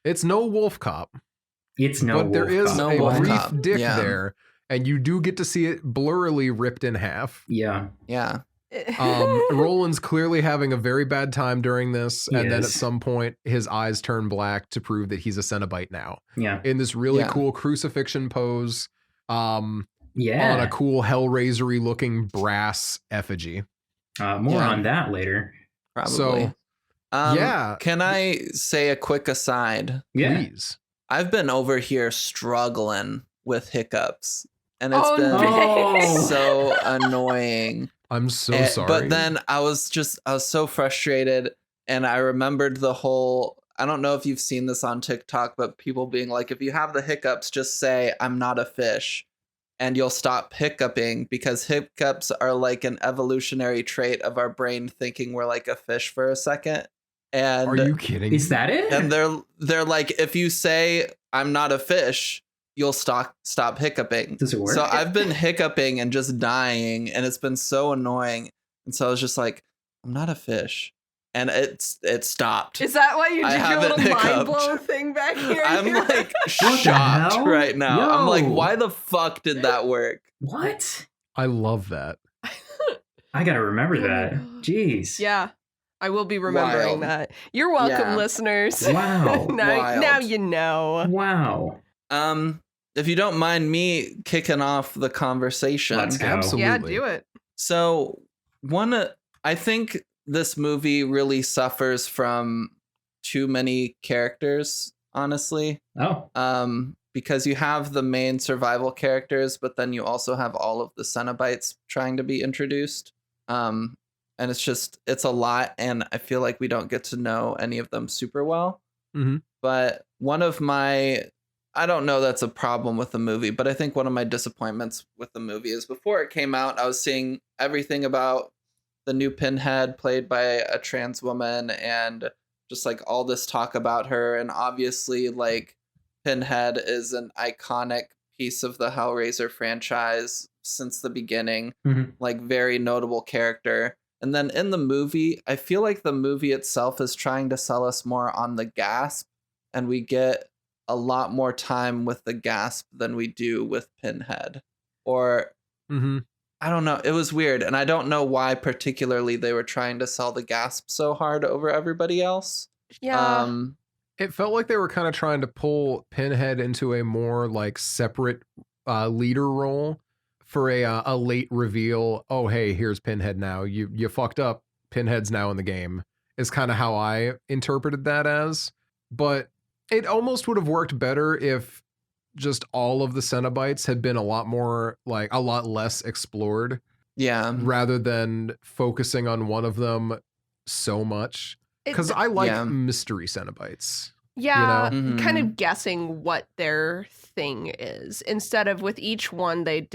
it's no wolf cop. It's no but there is no a wolf brief cop. dick there, and you do get to see it blurrily ripped in half. Yeah. Yeah. Roland's clearly having a very bad time during this, and then at is. some point his eyes turn black to prove that he's a Cenobite now. Yeah. In this really cool crucifixion pose. On Yeah. a cool Hellraiser-y looking brass effigy. More on that later. Probably. So, Can I say a quick aside? Yeah. Please. I've been over here struggling with hiccups, and it's been no. so annoying. I'm so sorry. But then I was so frustrated, and I remembered the whole, I don't know if you've seen this on TikTok, but people being like, if you have the hiccups, just say, I'm not a fish, and you'll stop hiccuping, because hiccups are like an evolutionary trait of our brain thinking we're like a fish for a second. And are you kidding? Is that it? And they're like, if you say I'm not a fish, you'll stop hiccuping. Does it work? So I've been hiccuping and just dying, and it's been so annoying. And so I was just like, I'm not a fish, and it stopped. Is that why you I did your haven't little hiccuped. mind blown thing back here? I'm like What the shocked hell? right now. I'm like, Yo. why the fuck did that work? What? I love that. I gotta remember that. Jeez. Yeah, I will be remembering Wild. that. You're welcome, Yeah. listeners. Wow. now you know. Wow. If you don't mind me kicking off the conversation. Let's go. Absolutely. Yeah, do it. So I think this movie really suffers from too many characters, honestly. Oh. Because you have the main survival characters, but then you also have all of the Cenobites trying to be introduced. And it's a lot, and I feel like we don't get to know any of them super well. Mm-hmm. But I don't know that's a problem with the movie, but I think one of my disappointments with the movie is before it came out, I was seeing everything about the new Pinhead played by a trans woman, and just like all this talk about her. And obviously, like, Pinhead is an iconic piece of the Hellraiser franchise since the beginning, like very notable character. And then in the movie, I feel like the movie itself is trying to sell us more on the gasp, and we get a lot more time with the Gasp than we do with Pinhead. Or I don't know. It was weird. And I don't know why particularly they were trying to sell the Gasp so hard over everybody else. Yeah. It felt like they were kind of trying to pull Pinhead into a more like separate leader role for a late reveal. Oh, hey, here's Pinhead now. You fucked up. Pinhead's now in the game is kind of how I interpreted that as. But it almost would have worked better if just all of the Cenobites had been a lot less explored. Yeah. Rather than focusing on one of them so much. Because I like mystery Cenobites. Yeah, you know? kind of guessing what their thing is. Instead of with each one, they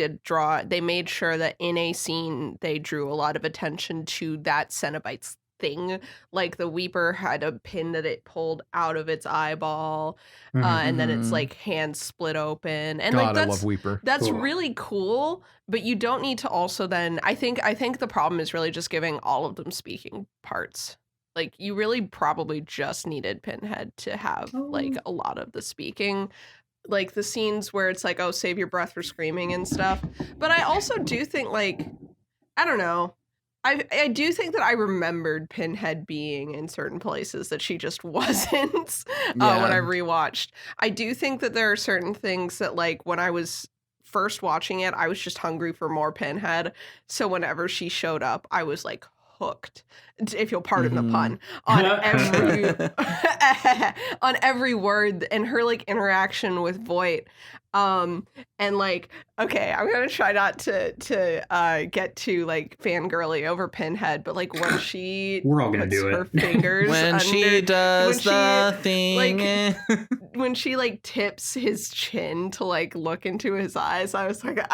made sure that in a scene, they drew a lot of attention to that Cenobite's thing. Like the Weeper had a pin that it pulled out of its eyeball, and then its like hand split open. And God, like I love Weeper. That's really cool, but you don't need to also then. I think the problem is really just giving all of them speaking parts. Like, you really probably just needed Pinhead to have, like, a lot of the speaking. Like, the scenes where it's like, oh, save your breath for screaming and stuff. But I also do think, like, I don't know. I do think that I remembered Pinhead being in certain places that she just wasn't when I rewatched. I do think that there are certain things that, like, when I was first watching it, I was just hungry for more Pinhead. So whenever she showed up, I was, like, hooked, if you'll pardon the pun, on every word, and her like interaction with Voight, and like, okay, I'm gonna try not to get too like fangirly over Pinhead, but like when she we're all gonna do her it fingers when she does the thing, like, when she like tips his chin to like look into his eyes, I was like, like,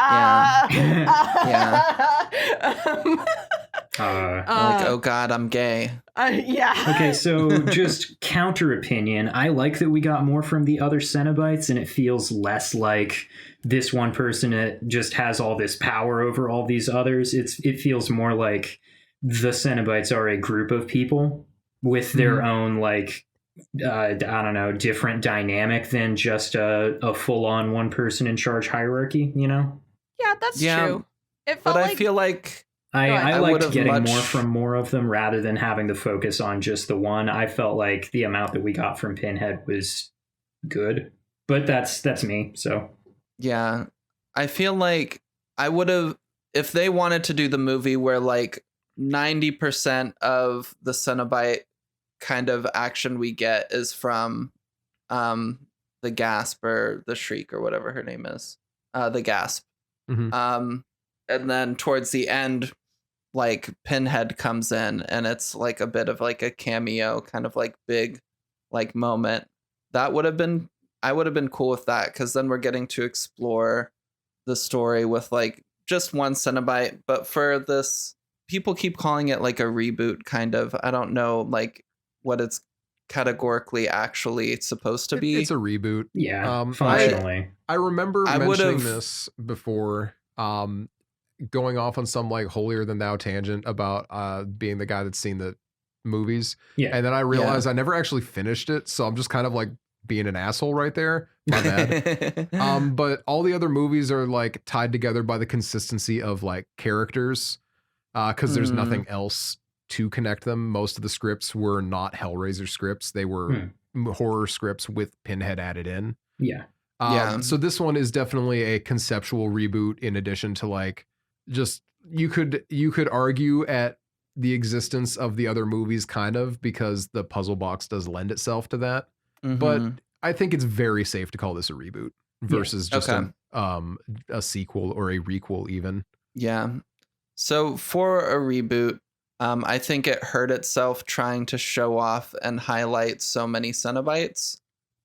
oh God, I'm gay. Yeah. Okay, so just counter opinion. I like that we got more from the other Cenobites, and it feels less like this one person that just has all this power over all these others. It feels more like the Cenobites are a group of people with their own like I don't know, different dynamic than just a full-on one person in charge hierarchy. You know? Yeah, that's true. It felt I feel like. I liked getting more from more of them rather than having to focus on just the one. I felt like the amount that we got from Pinhead was good, but that's me. So yeah, I feel like I would have, if they wanted to do the movie where like 90% of the Cenobite kind of action we get is from the Gasp or the Shriek or whatever her name is, the Gasp. And then towards the end, like Pinhead comes in and it's like a bit of like a cameo kind of like big like moment. I would have been cool with that, because then we're getting to explore the story with like just one Cenobite. But for this, people keep calling it like a reboot kind of. I don't know like what it's categorically actually supposed to be. It's a reboot. Yeah, functionally. I remember mentioning this before, going off on some like holier than thou tangent about being the guy that's seen the movies. Yeah. And then I realized I never actually finished it. So I'm just kind of like being an asshole right there. My bad. But all the other movies are like tied together by the consistency of like characters, because there's nothing else to connect them. Most of the scripts were not Hellraiser scripts. They were horror scripts with Pinhead added in. Yeah. So this one is definitely a conceptual reboot, in addition to like, just you could argue at the existence of the other movies kind of, because the puzzle box does lend itself to that. But I think it's very safe to call this a reboot versus just a sequel or a requel even. Yeah. So for a reboot, I think it hurt itself trying to show off and highlight so many Cenobites,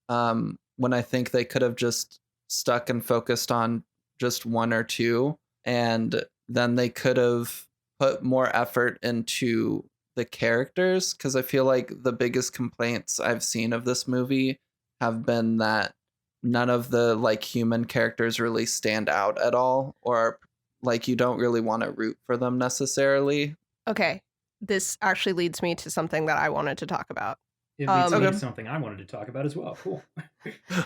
when I think they could have just stuck and focused on just one or two, and then they could have put more effort into the characters, because I feel like the biggest complaints I've seen of this movie have been that none of the like human characters really stand out at all, or like you don't really want to root for them necessarily. Okay, this actually leads me to something that I wanted to talk about. It leads me to something I wanted to talk about as well. Cool.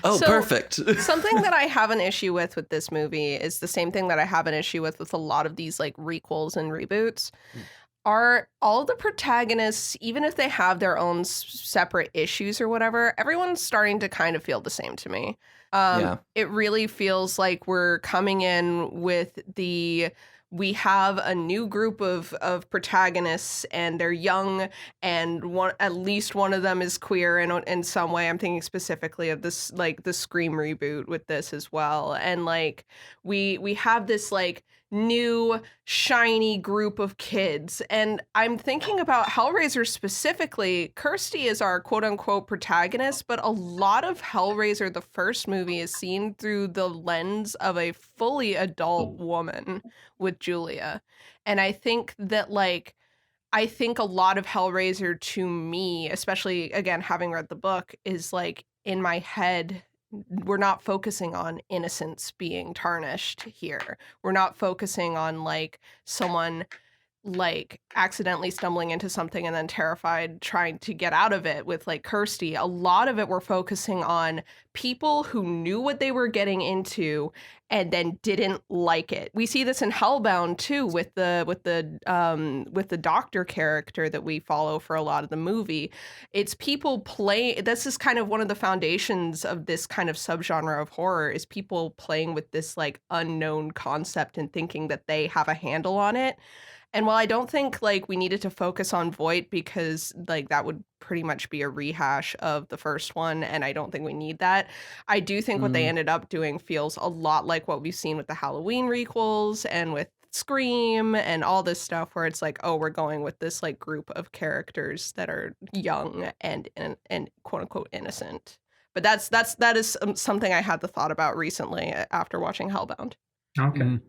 Oh, so, perfect. Something that I have an issue with this movie is the same thing that I have an issue with a lot of these like requels and reboots. Are all the protagonists, even if they have their own separate issues or whatever, everyone's starting to kind of feel the same to me. It really feels like we're coming in with we have a new group of protagonists, and they're young, and at least one of them is queer in some way. I'm thinking specifically of this, like the Scream reboot with this as well. And like we have this like new shiny group of kids, and I'm thinking about Hellraiser specifically. Kirsty is our quote unquote protagonist, but a lot of Hellraiser, the first movie, is seen through the lens of a fully adult woman with Julia. And I think that a lot of Hellraiser to me, especially again having read the book, is like in my head, we're not focusing on innocence being tarnished here. We're not focusing on like someone like accidentally stumbling into something and then terrified trying to get out of it with like Kirsty. A lot of it we're focusing on people who knew what they were getting into and then didn't like it. We see this in Hellbound too with the doctor character that we follow for a lot of the movie. It's people play. This is kind of one of the foundations of this kind of subgenre of horror, is people playing with this like unknown concept and thinking that they have a handle on it. And while I don't think like we needed to focus on Voight, because like that would pretty much be a rehash of the first one, and I don't think we need that, I do think what they ended up doing feels a lot like what we've seen with the Halloween requels and with Scream and all this stuff, where it's like, oh, we're going with this like group of characters that are young and quote unquote innocent. But that is something I had the thought about recently after watching Hellbound. Okay.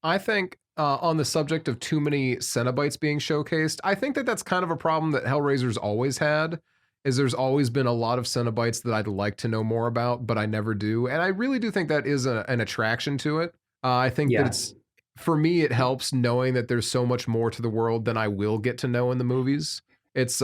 I think on the subject of too many Cenobites being showcased, I think that that's kind of a problem that Hellraiser's always had, is there's always been a lot of Cenobites that I'd like to know more about, but I never do. And I really do think that is an attraction to it. I think that it's, for me, it helps knowing that there's so much more to the world than I will get to know in the movies. It's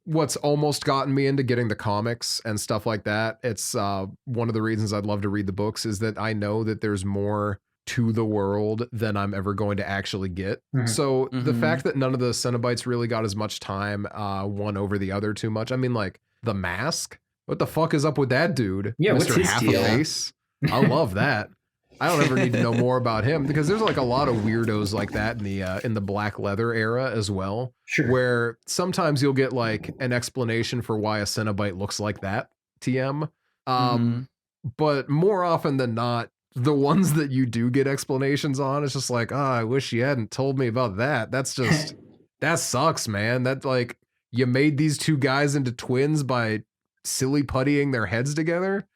what's almost gotten me into getting the comics and stuff like that. It's one of the reasons I'd love to read the books, is that I know that there's more to the world than I'm ever going to actually get. So the fact that none of the Cenobites really got as much time, one over the other too much. I mean, like the Mask, what the fuck is up with that dude? Yeah, what's his deal? A face. I love that. I don't ever need to know more about him, because there's like a lot of weirdos like that in the black leather era as well. Sure. Where sometimes you'll get like an explanation for why a Cenobite looks like that. TM. But more often than not, the ones that you do get explanations on, it's just like, oh, I wish you hadn't told me about that. That's just, that sucks, man. That like, you made these two guys into twins by silly puttying their heads together.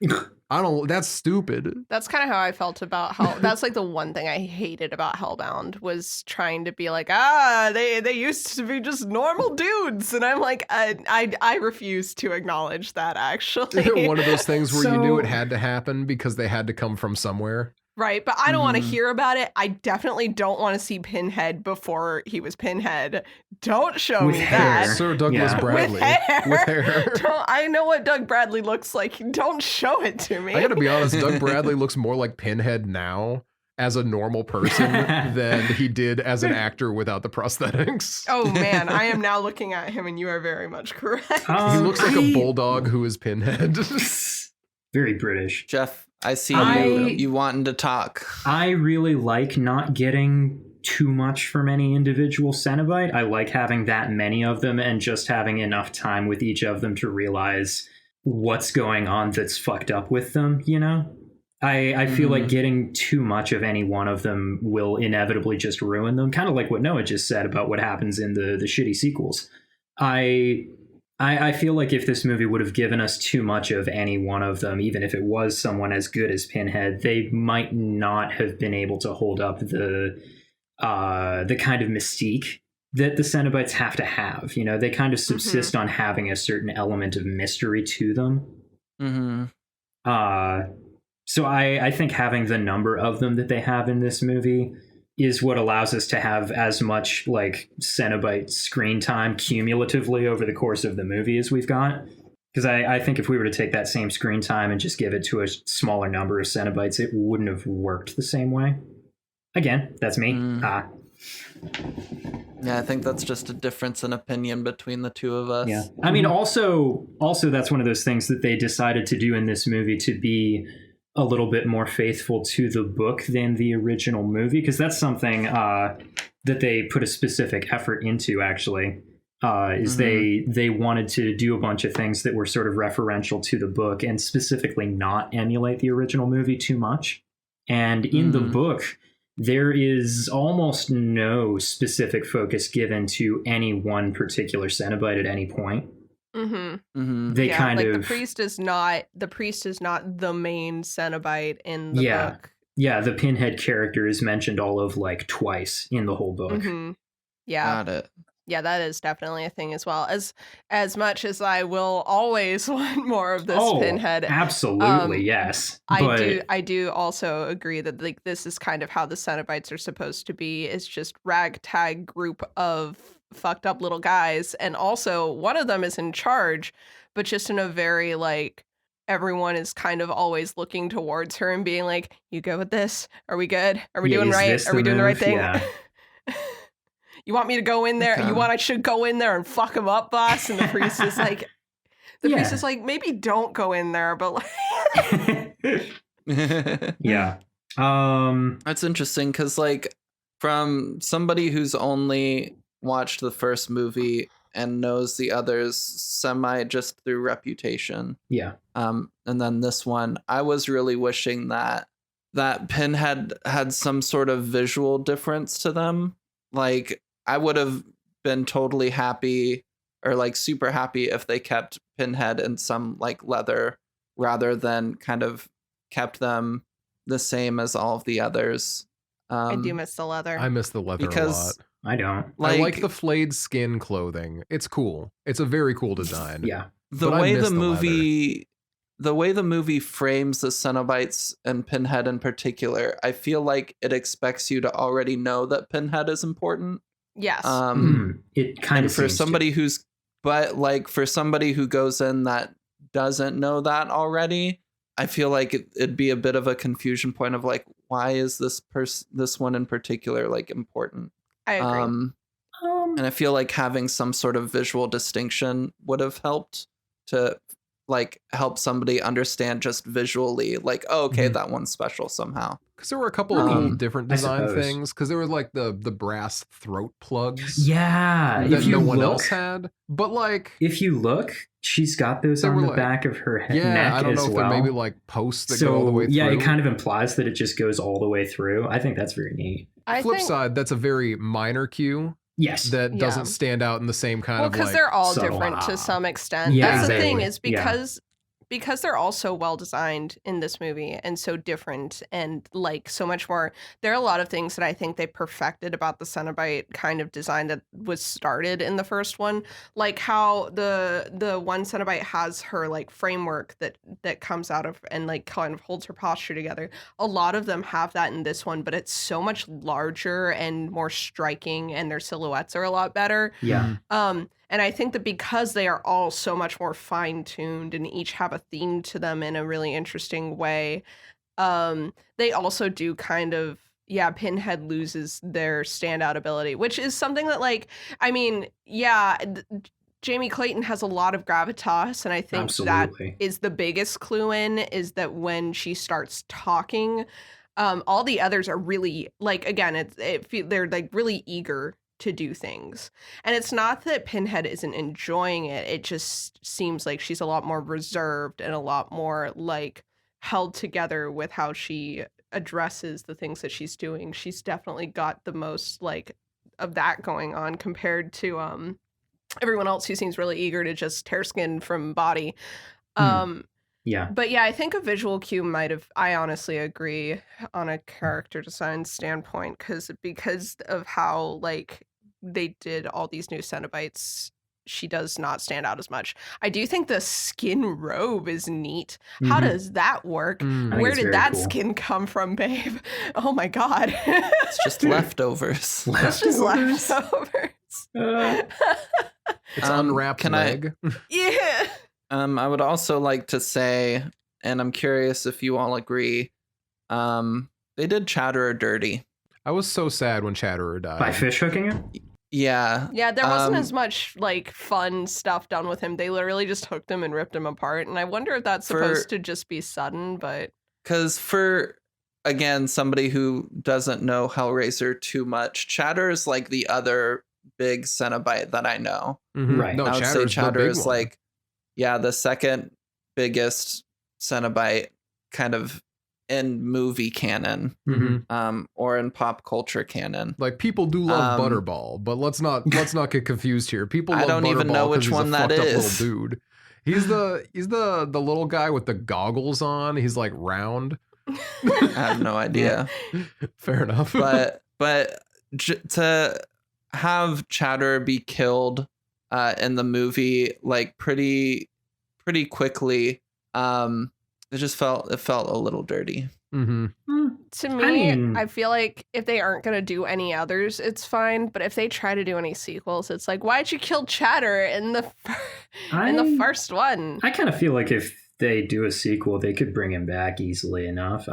That's stupid. That's kind of how I felt about that's like the one thing I hated about Hellbound, was trying to be like, they used to be just normal dudes. And I'm like, I refuse to acknowledge that, actually. One of those things where you knew it had to happen because they had to come from somewhere. Right, but I don't want to hear about it. I definitely don't want to see Pinhead before he was Pinhead. Don't show me that. Sir Douglas Bradley. With hair. I know what Doug Bradley looks like. Don't show it to me. I gotta be honest, Doug Bradley looks more like Pinhead now as a normal person than he did as an actor without the prosthetics. Oh man, I am now looking at him and you are very much correct. He looks like a bulldog who is Pinhead. Very British. Jeff, I see you wanting to talk. I really like not getting too much from any individual Cenobite. I like having that many of them and just having enough time with each of them to realize what's going on that's fucked up with them, you know? I feel like getting too much of any one of them will inevitably just ruin them. Kind of like what Noah just said about what happens in the shitty sequels. I feel like if this movie would have given us too much of any one of them, even if it was someone as good as Pinhead, they might not have been able to hold up the kind of mystique that the Cenobites have to have. You know, they kind of subsist on having a certain element of mystery to them. So I think having the number of them that they have in this movie is what allows us to have as much like Cenobite screen time cumulatively over the course of the movie as we've got. Because I think if we were to take that same screen time and just give it to a smaller number of Cenobites, it wouldn't have worked the same way. Again, that's me. Yeah, I think that's just a difference in opinion between the two of us. Yeah. I mean, also that's one of those things that they decided to do in this movie to be a little bit more faithful to the book than the original movie, because that's something that they put a specific effort into, actually, is they wanted to do a bunch of things that were sort of referential to the book and specifically not emulate the original movie too much. And in the book, there is almost no specific focus given to any one particular Cenobite at any point. They kind of the priest is not the main Cenobite in the book. Yeah, the Pinhead character is mentioned all of like twice in the whole book. Yeah. Got it. Yeah, that is definitely a thing as well. As much as I will always want more of this Pinhead. Absolutely, yes. I do also agree that like this is kind of how the Cenobites are supposed to be. It's just ragtag group of fucked up little guys, and also one of them is in charge, but just in a very like everyone is kind of always looking towards her and being like, you go with this? Are we good? Are we doing right? Are we doing the right thing? Yeah. You want me to go in there? I should go in there and fuck him up, boss? And the priest is like, priest is like, maybe don't go in there, but like, yeah. That's interesting because, like, from somebody who's only watched the first movie and knows the others semi just through reputation. Yeah. And then this one, I was really wishing that Pinhead had some sort of visual difference to them. Like, I would have been totally happy or like super happy if they kept Pinhead in some like leather rather than kind of kept them the same as all of the others. I do miss the leather. I miss the leather a lot. I don't. I like the flayed skin clothing. It's cool. It's a very cool design. Yeah. The way the movie frames the Cenobites and Pinhead in particular, I feel like it expects you to already know that Pinhead is important. Yes. It kind of for somebody who's, but like for somebody who goes in that doesn't know that already, I feel like it'd be a bit of a confusion point of like, why is this one in particular like important? I agree. And I feel like having some sort of visual distinction would have helped to like help somebody understand just visually, like, oh, okay, that one's special somehow. Because there were a couple of cool different design things. Because there was like the brass throat plugs. Yeah, that no one else had. But like, if you look, she's got those on the back of her neck as well. Yeah, I don't know if they're maybe like posts that go all the way through. Yeah, it kind of implies that it just goes all the way through. I think that's very neat. Flip side, that's a very minor cue. Yes. That doesn't stand out in the same kind of like... Well, because they're all different to some extent. Yeah, that's the thing, is because they're all so well designed in this movie and so different and like so much more. There are a lot of things that I think they perfected about the Cenobite kind of design that was started in the first one. Like how the one Cenobite has her like framework that comes out of and like kind of holds her posture together. A lot of them have that in this one, but it's so much larger and more striking and their silhouettes are a lot better. Yeah. And I think that because they are all so much more fine-tuned and each have a theme to them in a really interesting way, they also do kind of, Pinhead loses their standout ability, which is something that, like, I mean, Jamie Clayton has a lot of gravitas, and I think that is the biggest clue is that when she starts talking, all the others are really, like, again, they're, like, really eager to do things. And it's not that Pinhead isn't enjoying it. It just seems like she's a lot more reserved and a lot more like held together with how she addresses the things that she's doing. She's definitely got the most like of that going on compared to everyone else who seems really eager to just tear skin from body. Yeah. But yeah, I think a visual cue I honestly agree on a character design standpoint because of how like they did all these new Cenobites she does not stand out as much. I do think the skin robe is neat. How does that work? Where did that skin come from, babe? Oh my god. It's just leftovers. It's just leftovers. It's unwrapped leg. Yeah. I would also like to say, and I'm curious if you all agree, they did Chatterer dirty. I was so sad when Chatterer died. By fish hooking him? Yeah. Yeah, there wasn't as much like fun stuff done with him. They literally just hooked him and ripped him apart. And I wonder if that's supposed to just be sudden, but because for, again, somebody who doesn't know Hellraiser too much, Chatterer is like the other big Cenobite that I know. Right. No, I would say Chatterer's Chatterer is the big one. like, yeah, the second biggest Cenobite kind of in movie canon, or in pop culture canon. Like, people do love Butterball, but let's not get confused here. People love I don't Butterball even know which one that fucked is. Up little dude. He's the little guy with the goggles on. He's like round. I have no idea. Fair enough. but to have Chatterer be killed in the movie like pretty quickly, it felt a little dirty. to me, I feel like if they aren't going to do any others, it's fine. But if they try to do any sequels, it's like, why'd you kill Chatterer in the first one? I kind of feel like if they do a sequel, they could bring him back easily enough.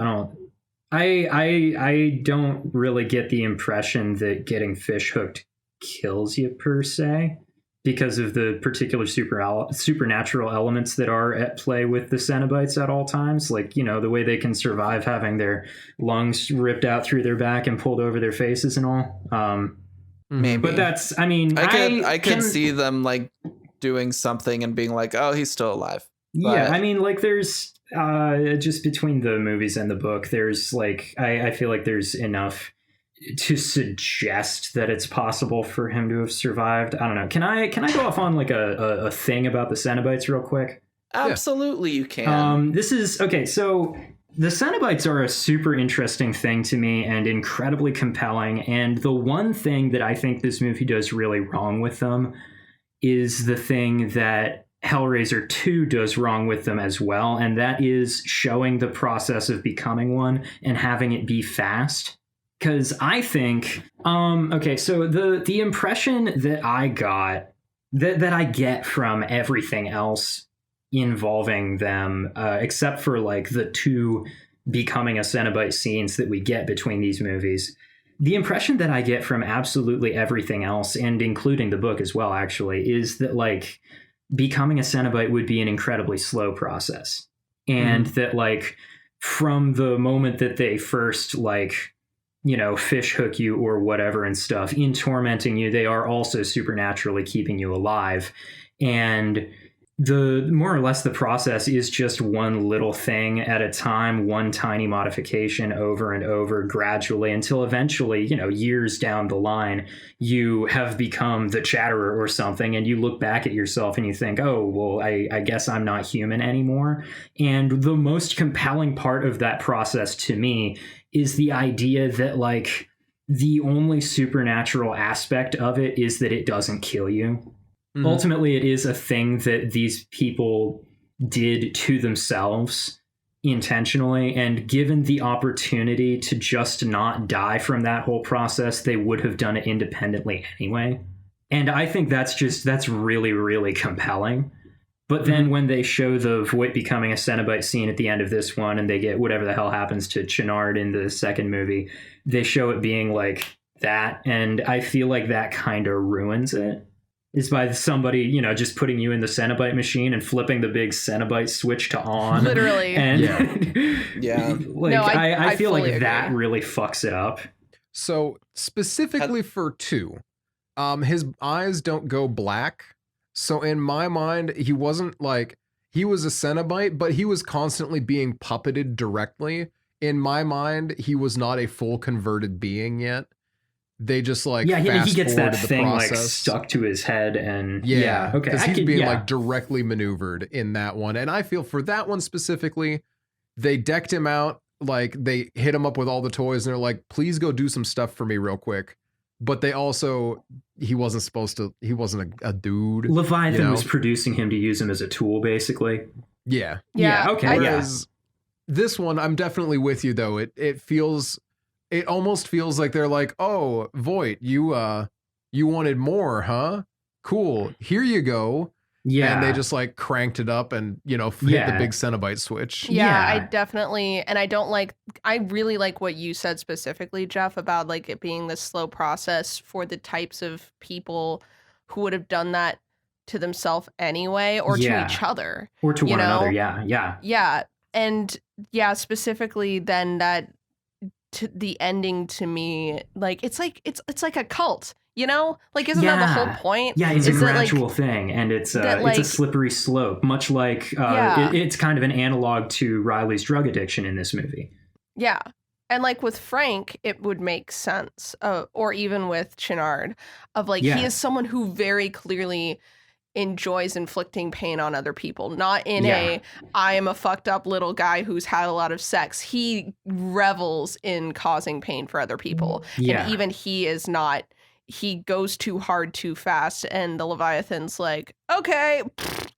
I don't really get the impression that getting fish hooked kills you per se, because of the particular supernatural elements that are at play with the Cenobites at all times. Like, you know, the way they can survive having their lungs ripped out through their back and pulled over their faces and all. Maybe. But that's, I mean, I could see them like doing something and being like, oh, he's still alive. Yeah, I mean, like, there's just between the movies and the book, there's like, I feel like there's enough to suggest that it's possible for him to have survived. I don't know. Can I go off on like a thing about the Cenobites real quick? Absolutely, you can. This is okay. So the Cenobites are a super interesting thing to me and incredibly compelling. And the one thing that I think this movie does really wrong with them is the thing that Hellraiser 2 does wrong with them as well. And that is showing the process of becoming one and having it be fast. Because I think, okay, so the impression that I got, that I get from everything else involving them, except for like the two becoming a Cenobite scenes that we get between these movies, the impression that I get from absolutely everything else, and including the book as well, actually, is that like becoming a Cenobite would be an incredibly slow process. And that like from the moment that they first like, you know, fish hook you or whatever and stuff, in tormenting you, they are also supernaturally keeping you alive. And the more or less the process is just one little thing at a time, one tiny modification over and over gradually until eventually, you know, years down the line, you have become the Chatterer or something, and you look back at yourself and you think, oh, well, I guess I'm not human anymore. And the most compelling part of that process to me is the idea that like the only supernatural aspect of it is that it doesn't kill you. Ultimately, it is a thing that these people did to themselves intentionally, and given the opportunity to just not die from that whole process, they would have done it independently anyway. And I think that's really, really compelling. But then when they show the Voight becoming a Cenobite scene at the end of this one, and they get whatever the hell happens to Chenard in the second movie, they show it being like that. And I feel like that kind of ruins it. Is by somebody, you know, just putting you in the Cenobite machine and flipping the big Cenobite switch to on. Literally. And yeah. Like, no, I feel like agree. that really fucks it up. So specifically for 2, his eyes don't go black. So in my mind, he wasn't like, he was a Cenobite, but he was constantly being puppeted directly. In my mind, he was not a full converted being yet. They just like he gets that thing process. like stuck to his head, and okay, because he's being like directly maneuvered in that one. And I feel for that one specifically, they decked him out, like they hit him up with all the toys, and they're like, "Please go do some stuff for me real quick." but he wasn't a dude. Leviathan was producing him to use him as a tool, basically. Yeah. Okay. Whereas this one, I'm definitely with you though. It almost feels like they're like, oh, Voight, you wanted more, huh? Cool. Here you go. Yeah. And they just like cranked it up and, hit the big Cenobite switch. Yeah, I definitely, and I really like what you said specifically, Jeff, about like it being this slow process for the types of people who would have done that to themselves anyway, or to each other. Or to one another, yeah. Yeah. And specifically then the ending to me, like it's like a cult. Like, isn't that the whole point? Yeah, it's a gradual thing, and it's a slippery slope, much like it's kind of an analog to Riley's drug addiction in this movie. Yeah. And like with Frank, it would make sense, or even with Chenard, of like, he is someone who very clearly enjoys inflicting pain on other people, not in I am a fucked up little guy who's had a lot of sex. He revels in causing pain for other people. And even he goes too hard too fast, and the Leviathan's like, okay,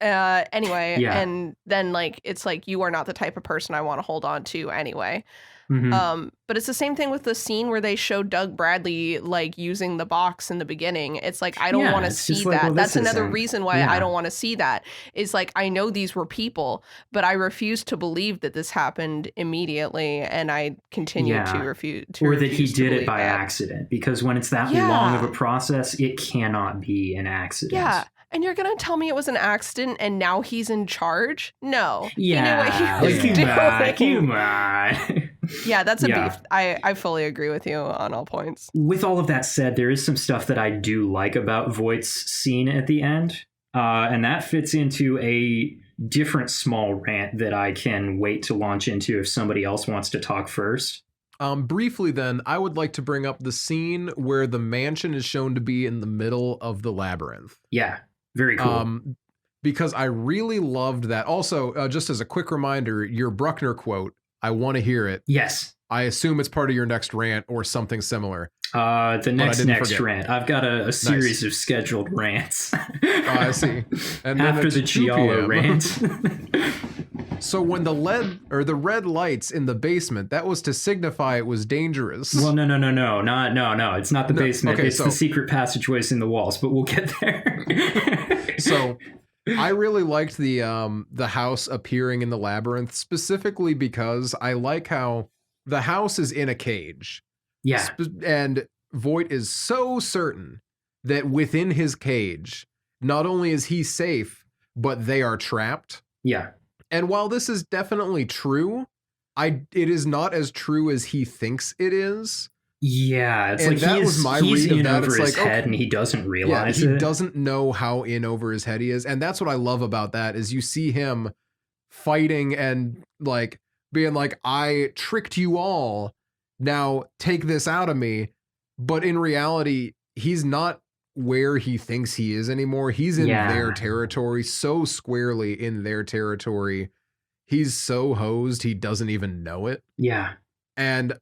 anyway. And then like, it's like, you are not the type of person I want to hold on to anyway. Mm-hmm. But it's the same thing with the scene where they show Doug Bradley like using the box in the beginning. It's like, I don't want to see that. Like, well, that's another reason why I don't want to see that. Is like, I know these were people, but I refuse to believe that this happened immediately, and I continue to refuse. Or that he did it by accident, because when it's that long of a process, it cannot be an accident. Yeah. And you're going to tell me it was an accident and now he's in charge? No. Yeah. He knew what he was doing. Come on. Yeah, that's a beef. I fully agree with you on all points. With all of that said, there is some stuff that I do like about Voight's scene at the end. And that fits into a different small rant that I can wait to launch into if somebody else wants to talk first. Briefly then, I would like to bring up the scene where the mansion is shown to be in the middle of the labyrinth. Yeah. Very cool. Because I really loved that. Also, just as a quick reminder, your Bruckner quote, I want to hear it. Yes. I assume it's part of your next rant or something similar. The next rant. I've got a series of scheduled rants. I see. And after the Giallo rant. So when the red lights in the basement, that was to signify it was dangerous. Well, no. It's not the basement. Okay, it's the secret passageways in the walls, but we'll get there. So I really liked the house appearing in the labyrinth, specifically because I like how the house is in a cage. Yeah. And Voight is so certain that within his cage, not only is he safe, but they are trapped. Yeah. And while this is definitely true, it is not as true as he thinks it is. Yeah, it's like he's in over his head and he doesn't realize it. He doesn't know how in over his head he is. And that's what I love about that, is you see him fighting and like being like, I tricked you all. Now take this out of me. But in reality, he's not where he thinks he is anymore. He's in their territory, so squarely in their territory. He's so hosed, he doesn't even know it. Yeah. And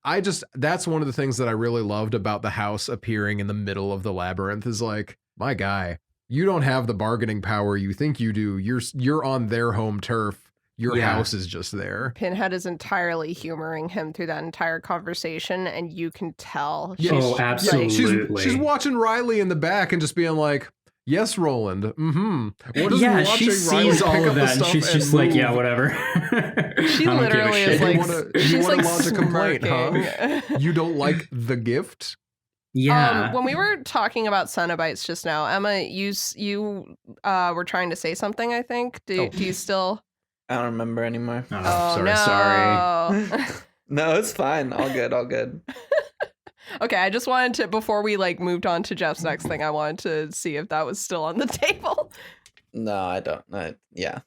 that's one of the things that I really loved about the house appearing in the middle of the labyrinth, is like, my guy, you don't have the bargaining power you think you do. You're on their home turf. Your house is just there. Pinhead is entirely humoring him through that entire conversation, and you can tell. Absolutely. She's watching Riley in the back and just being like, yes, Roland. Mm-hmm. She sees all of that and she's just like, yeah, whatever. She literally is like, you want to lodge a complaint, huh? You don't like the gift? Yeah. When we were talking about Cenobites just now, Emma, you were trying to say something, I think. Do you still? I don't remember anymore. Sorry. No, it's fine. All good. Okay, I just wanted to, before we like moved on to Jeff's next thing, I wanted to see if that was still on the table. No, I don't. Yeah.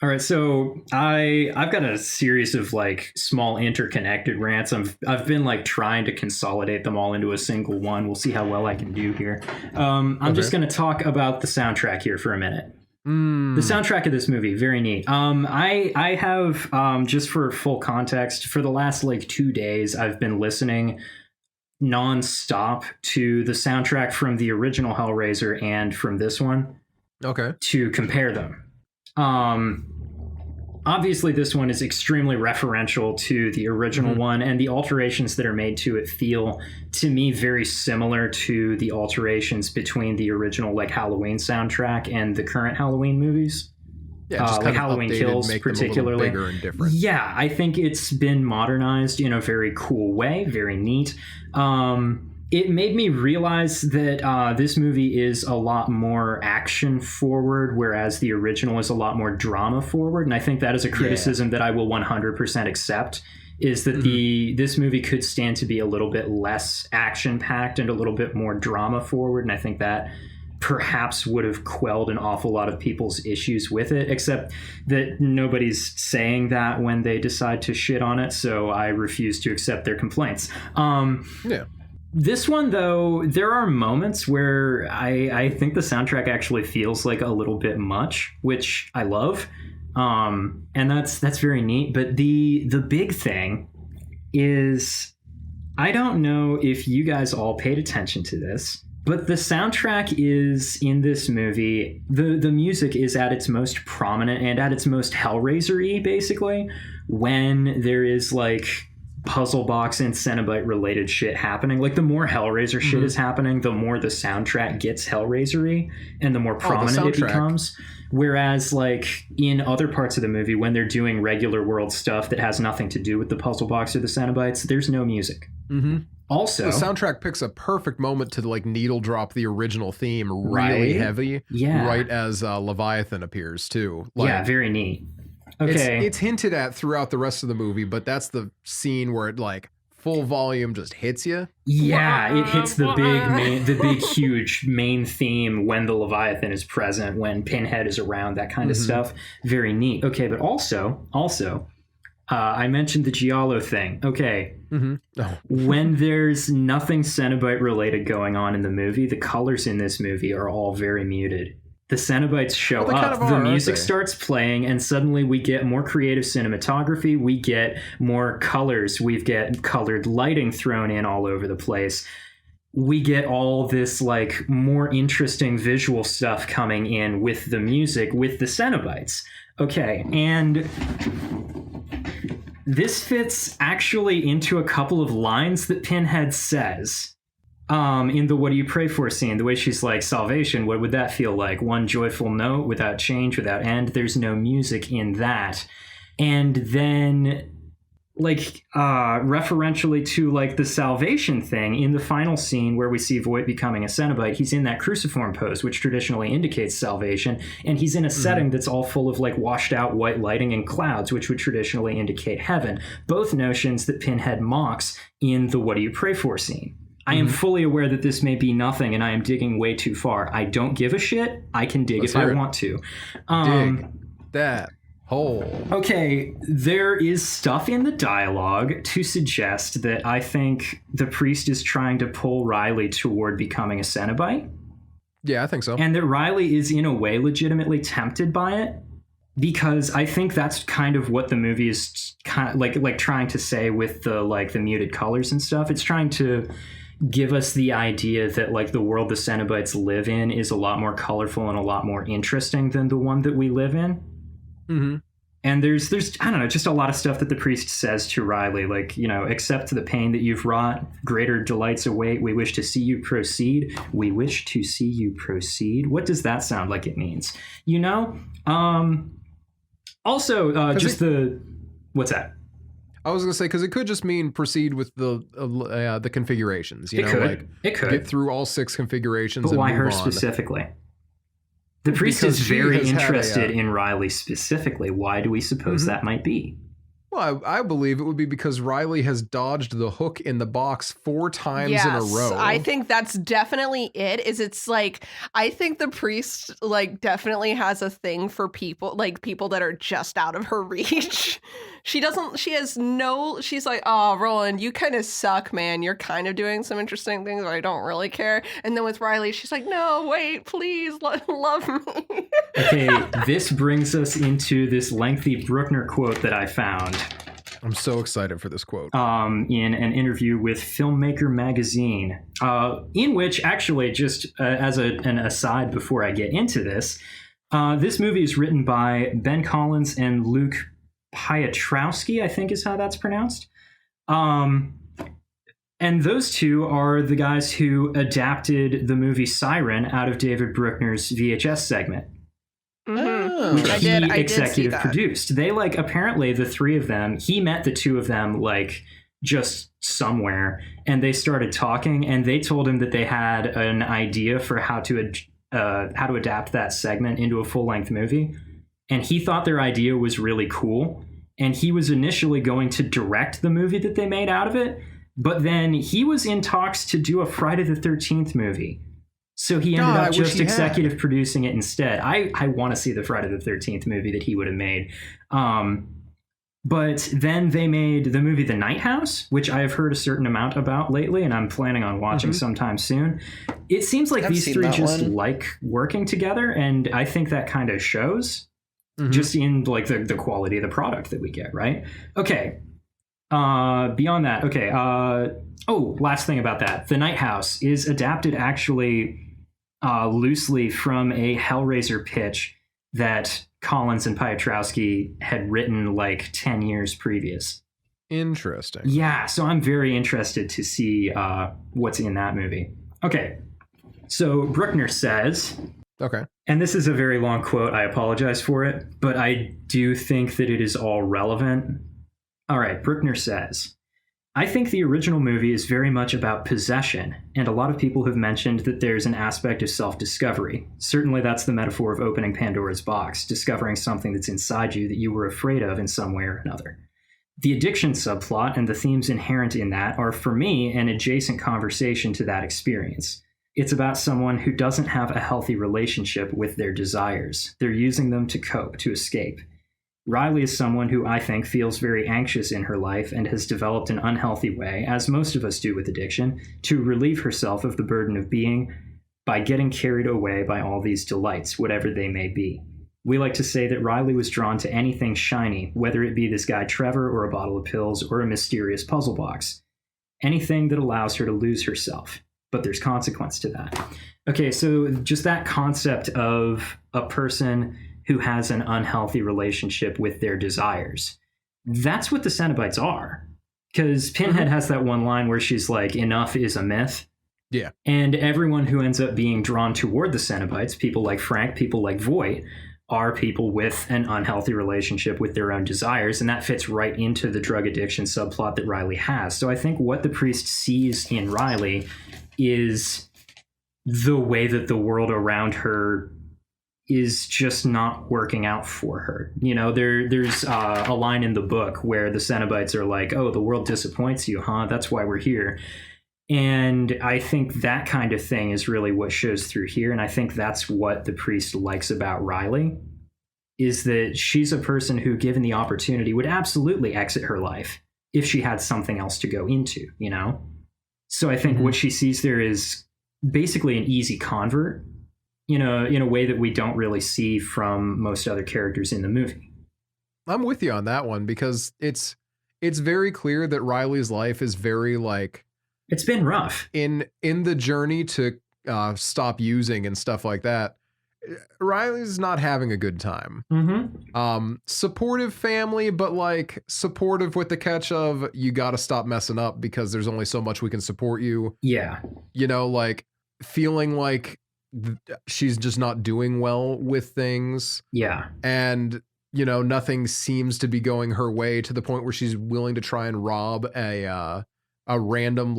All right, so I've got a series of like small interconnected rants. I've been like trying to consolidate them all into a single one. We'll see how well I can do here. I'm just going to talk about the soundtrack here for a minute. The soundtrack of this movie, very neat. I have, just for full context, for the last like 2 days, I've been listening non-stop to the soundtrack from the original Hellraiser and from this one. Okay. To compare them. Obviously, this one is extremely referential to the original one, and the alterations that are made to it feel, to me, very similar to the alterations between the original like Halloween soundtrack and the current Halloween movies. Yeah, just like Halloween Kills, make particularly. Them a little bigger and different. Yeah, I think it's been modernized in a very cool way, very neat. It made me realize that this movie is a lot more action forward, whereas the original is a lot more drama forward. And I think that is a criticism that I will 100% accept, is that this movie could stand to be a little bit less action packed and a little bit more drama forward. And I think that perhaps would have quelled an awful lot of people's issues with it, except that nobody's saying that when they decide to shit on it. So I refuse to accept their complaints. This one, though, there are moments where I think the soundtrack actually feels like a little bit much, which I love. And that's very neat. But the big thing is, I don't know if you guys all paid attention to this, but the soundtrack is, in this movie, the music is at its most prominent and at its most Hellraiser-y, basically, when there is, like, puzzle box and Cenobite related shit happening. Like, the more Hellraiser shit is happening, the more the soundtrack gets Hellraiser-y and the more prominent it becomes. Whereas, like, in other parts of the movie, when they're doing regular world stuff that has nothing to do with the puzzle box or the Cenobites, there's no music. Also, the soundtrack picks a perfect moment to like needle drop the original theme really heavy, right as Leviathan appears too. Like, very neat. Okay, it's hinted at throughout the rest of the movie, but that's the scene where it like full volume just hits you. Yeah, it hits the big huge main theme when the Leviathan is present, when Pinhead is around, that kind of stuff. Very neat. Okay, but also, I mentioned the Giallo thing. Okay, when there's nothing Cenobite related going on in the movie, the colors in this movie are all very muted. The Cenobites show up, the music starts playing, and suddenly we get more creative cinematography, we get more colors, we get colored lighting thrown in all over the place. We get all this like more interesting visual stuff coming in with the music, with the Cenobites. Okay, and this fits actually into a couple of lines that Pinhead says. In the "What do you pray for" scene, the way she's like, salvation, what would that feel like? One joyful note without change, without end. There's no music in that. And then, like, referentially to like the salvation thing, in the final scene where we see Voight becoming a Cenobite, he's in that cruciform pose, which traditionally indicates salvation, and he's in a setting that's all full of like washed out white lighting and clouds, which would traditionally indicate heaven. Both notions that Pinhead mocks in the "What do you pray for" scene. I am fully aware that this may be nothing and I am digging way too far. I don't give a shit. I can dig if I want to. Dig that hole. Okay, there is stuff in the dialogue to suggest that I think the priest is trying to pull Riley toward becoming a Cenobite. Yeah, I think so. And that Riley is in a way legitimately tempted by it. Because I think that's kind of what the movie is kind of like trying to say with the like the muted colors and stuff. It's trying to give us the idea that like the world the Cenobites live in is a lot more colorful and a lot more interesting than the one that we live in. And there's I don't know, just a lot of stuff that the priest says to Riley, like, you know, accept the pain that you've wrought, greater delights await. We wish to see you proceed. We wish to see you proceed. What does that sound like it means? You know? Also, what's that? I was gonna say, because it could just mean proceed with the configurations. You know, like it could get through all 6 configurations. But and why move her on. specifically? The priest is very interested in Riley specifically. Why do we suppose that might be? Well, I believe it would be because Riley has dodged the hook in the box 4 times in a row. I think that's definitely it. It's like, I think the priest like definitely has a thing for people that are just out of her reach. She's like, oh, Roland, you kind of suck, man. You're kind of doing some interesting things, but I don't really care. And then with Riley, she's like, no, wait, please, love me. Okay, this brings us into this lengthy Bruckner quote that I found. I'm so excited for this quote. In an interview with Filmmaker Magazine, in which, actually, just as an aside before I get into this, this movie is written by Ben Collins and Luke Piotrowski, I think is how that's pronounced. And those two are the guys who adapted the movie Siren out of David Bruckner's VHS segment. Mm-hmm. Which I he did see executive that. produced. They apparently the three of them, he met the two of them just somewhere, and they started talking, and they told him that they had an idea for how to adapt that segment into a full-length movie. And he thought their idea was really cool. And he was initially going to direct the movie that they made out of it. But then he was in talks to do a Friday the 13th movie. So he ended up just executive producing it instead. I want to see the Friday the 13th movie that he would have made. But then they made the movie The Night House, which I have heard a certain amount about lately, and I'm planning on watching sometime soon. It seems like these three just like working together, and I think that kind of shows just in the quality of the product that we get, right? Okay. Beyond that, okay. Last thing about that. The Night House is adapted actually loosely from a Hellraiser pitch that Collins and Piotrowski had written 10 years previous. Interesting. Yeah, so I'm very interested to see what's in that movie. Okay, so Bruckner says... Okay. And this is a very long quote. I apologize for it, but I do think that it is all relevant. All right, Bruckner says, I think the original movie is very much about possession, and a lot of people have mentioned that there's an aspect of self-discovery. Certainly that's the metaphor of opening Pandora's box, discovering something that's inside you that you were afraid of in some way or another. The addiction subplot and the themes inherent in that are, for me, an adjacent conversation to that experience. It's about someone who doesn't have a healthy relationship with their desires. They're using them to cope, to escape. Riley is someone who I think feels very anxious in her life and has developed an unhealthy way, as most of us do with addiction, to relieve herself of the burden of being by getting carried away by all these delights, whatever they may be. We like to say that Riley was drawn to anything shiny, whether it be this guy Trevor or a bottle of pills or a mysterious puzzle box. Anything that allows her to lose herself. But there's consequence to that. Okay, so just that concept of a person who has an unhealthy relationship with their desires. That's what the Cenobites are. Because Pinhead has that one line where she's like, enough is a myth. Yeah. And everyone who ends up being drawn toward the Cenobites, people like Frank, people like Voight, are people with an unhealthy relationship with their own desires. And that fits right into the drug addiction subplot that Riley has. So I think what the priest sees in Riley is the way that the world around her is just not working out for her. You know, there's a line in the book where the Cenobites are like, oh, the world disappoints you, huh? That's why we're here. And I think that kind of thing is really what shows through here. And I think that's what the priest likes about Riley, is that she's a person who, given the opportunity, would absolutely exit her life if she had something else to go into, you know? So I think what she sees there is basically an easy convert, you know, in a way that we don't really see from most other characters in the movie. I'm with you on that one, because it's very clear that Riley's life is very it's been rough in the journey to stop using and stuff like that. Riley's not having a good time. Supportive family, but supportive with the catch of, you got to stop messing up because there's only so much we can support you. Yeah. You know, feeling like she's just not doing well with things. Yeah. And, you know, nothing seems to be going her way, to the point where she's willing to try and rob a random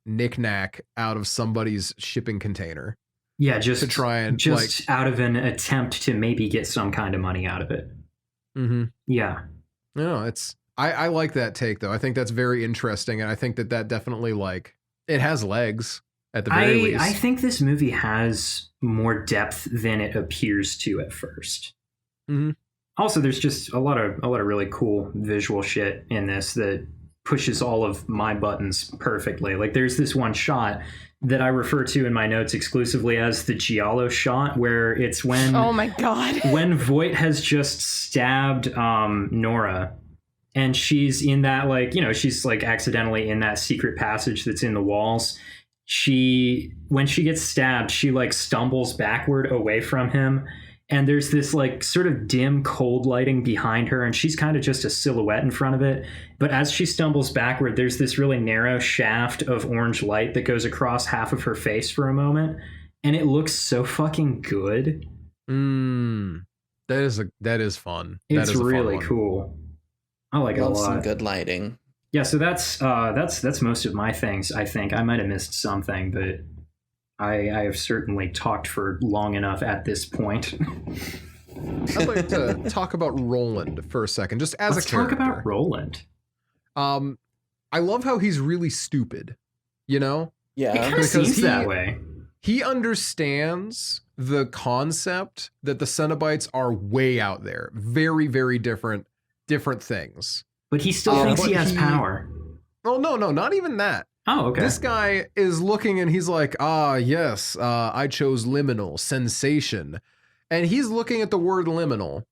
knick-knack out of somebody's shipping container. Yeah, just to try and out of an attempt to maybe get some kind of money out of it. Yeah. No, I like that take though. I think that's very interesting, and I think that definitely it has legs at the very least. I think this movie has more depth than it appears to at first. Also, there's just a lot of really cool visual shit in this that pushes all of my buttons perfectly. There's this one shot that I refer to in my notes exclusively as the Giallo shot, where it's when oh my god, when Voight has just stabbed Nora, and she's in that, like, you know, she's like accidentally in that secret passage that's in the walls. When she gets stabbed, she like stumbles backward away from him, and there's this like sort of dim cold lighting behind her, and she's kind of just a silhouette in front of it. But as she stumbles backward, there's this really narrow shaft of orange light that goes across half of her face for a moment, and it looks so fucking good. That is fun. It's that is really cool. I like it a lot. Some good lighting. Yeah, so that's most of my things. I think I might have missed something, but I have certainly talked for long enough at this point. I'd like to talk about Roland for a second, just as Let's a character. talk about Roland. I love how he's really stupid. You know? It Yeah. kind of seems that way. He understands the concept that the Cenobites are way out there, very, very different things. But he still thinks he has power. Oh no, not even that. Oh, okay. This guy is looking and he's like, yes, I chose liminal, sensation. And he's looking at the word liminal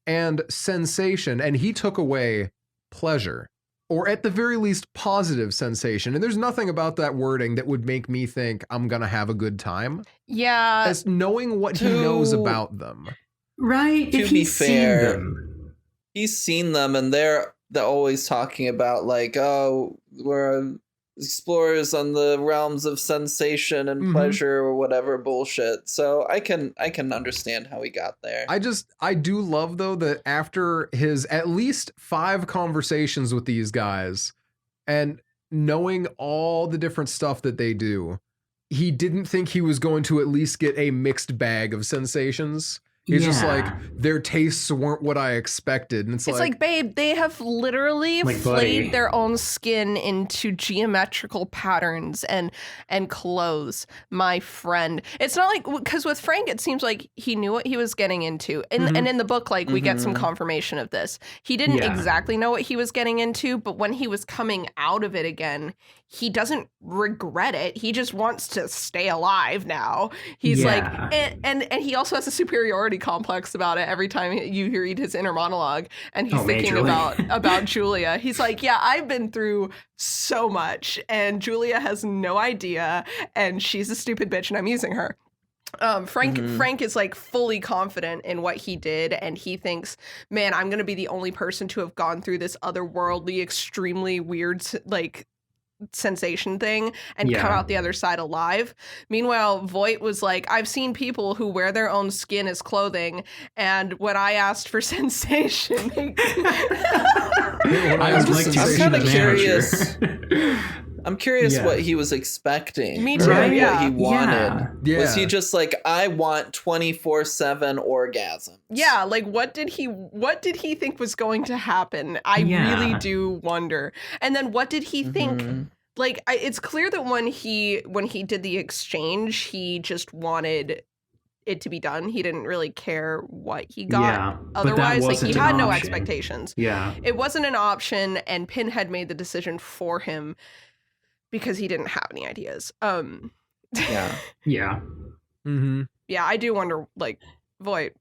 and sensation, and he took away pleasure, or at the very least positive sensation. And there's nothing about that wording that would make me think I'm going to have a good time. Yeah. As knowing what he knows about them. Right. To If be he's fair, seen them. He's seen them, and they're always talking about like, oh, we're explorers on the realms of sensation and pleasure or whatever bullshit. So I can understand how he got there. I do love though that after his at least 5 conversations with these guys and knowing all the different stuff that they do, he didn't think he was going to at least get a mixed bag of sensations. He's just like, their tastes weren't what I expected. And it's like, babe, they have literally flayed their own skin into geometrical patterns and clothes, my friend. It's not like, because with Frank, it seems like he knew what he was getting into. And in the book, like, we get some confirmation of this. He didn't exactly know what he was getting into, but when he was coming out of it again, he doesn't regret it. He just wants to stay alive now. He's like, and he also has a superiority complex about it every time you read his inner monologue, and he's thinking about Julia. He's like, yeah, I've been through so much, and Julia has no idea, and she's a stupid bitch, and I'm using her. Frank is like fully confident in what he did, and he thinks, man, I'm gonna be the only person to have gone through this otherworldly, extremely weird, like, sensation thing and come out the other side alive. Meanwhile, Voight was like, I've seen people who wear their own skin as clothing, and when I asked for sensation, I'm kind of curious. I'm curious what he was expecting. Me too. What he wanted. Yeah. Was he just like, I want 24/7 orgasms? Yeah, like what did he think was going to happen? I really do wonder. And then what did he think? Like, it's clear that when he did the exchange, he just wanted it to be done. He didn't really care what he got. Otherwise, like, he had no expectations. Yeah. It wasn't an option, and Pinhead made the decision for him because he didn't have any ideas. Yeah. Yeah, I do wonder, like, Voight,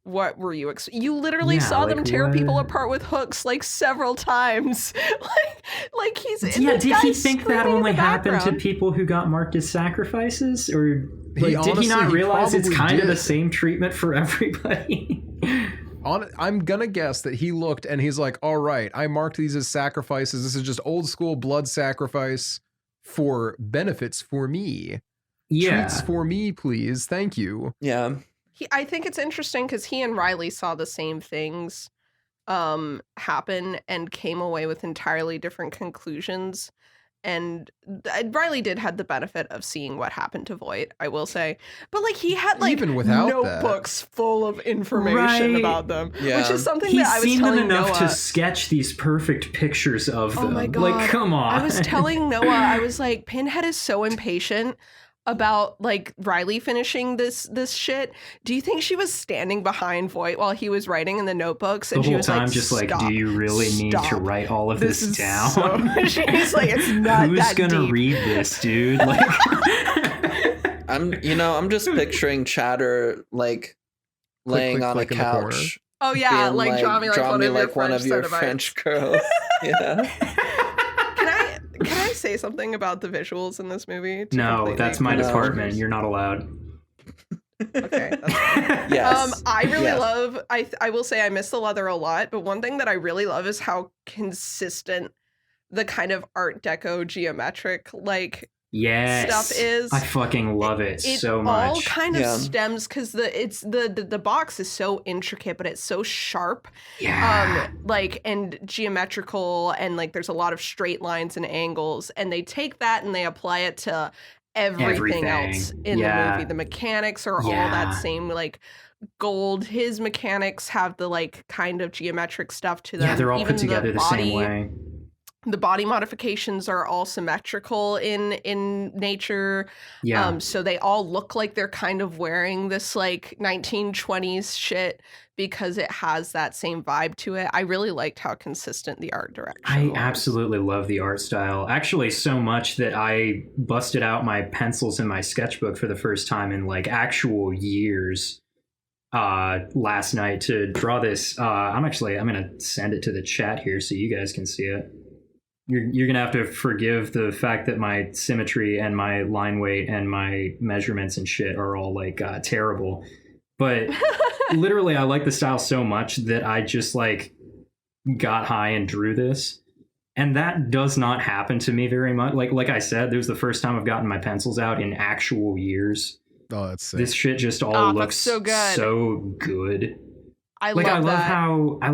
what were you you literally saw them tear people apart with hooks like several times. like he's did he think that only happened to people who got marked as sacrifices, or like, did he not realize it's kind of the same treatment for everybody? I'm gonna guess that he looked and he's like, all right, I marked these as sacrifices. This is just old school blood sacrifice for benefits for me. Treats for me, please. Thank you. Yeah. I think it's interesting because he and Riley saw the same things happen and came away with entirely different conclusions. And Riley did have the benefit of seeing what happened to Voight, I will say. But like, he had like even without notebooks full of information about them, which is something that I was seen telling them enough Noah to sketch these perfect pictures of them. Oh my God. Like, come on. I was telling Noah, I was like, Pinhead is so impatient about like Riley finishing this shit. Do you think she was standing behind Voight while he was writing in the notebooks, and the she whole was time like, just like, do you really need to write all of this down? She's like, it's not Who's that gonna deep. read this, dude? Like, I'm just picturing Chatter like laying on a couch Oh yeah, being like draw me like one of your French girls. Yeah. Can I say something about the visuals in this movie? No, that's my department. You're not allowed. Okay. That's fine. Yes. I really love. I will say I miss the leather a lot, but one thing that I really love is how consistent the kind of Art Deco geometric stuff is. I fucking love it so much. It all kind of stems because the box is so intricate, but it's so sharp. Yeah. And geometrical, and like there's a lot of straight lines and angles, and they take that and they apply it to everything else in the movie. The mechanics are all that same like gold. His mechanics have the like kind of geometric stuff to them. Yeah, they're all put together the same way. The body modifications are all symmetrical in nature. Yeah. So they all look like they're kind of wearing this like 1920s shit because it has that same vibe to it. I really liked how consistent the art direction was. Absolutely love the art style. Actually, so much that I busted out my pencils in my sketchbook for the first time in like actual years last night to draw this. I'm going to send it to the chat here so you guys can see it. You're gonna have to forgive the fact that my symmetry and my line weight and my measurements and shit are all like terrible, but literally I like the style so much that I just like got high and drew this, and that does not happen to me very much. Like I said, this was the first time I've gotten my pencils out in actual years. Oh, that's sick. This shit just all looks so good. So good. I love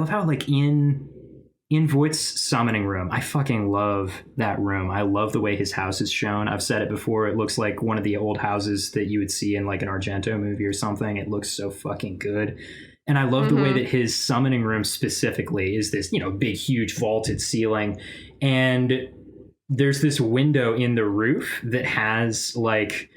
how like in Voight's summoning room, I fucking love that room. I love the way his house is shown. I've said it before. It looks like one of the old houses that you would see in like an Argento movie or something. It looks so fucking good. And I love the way that his summoning room specifically is this, big, huge vaulted ceiling. And there's this window in the roof that has like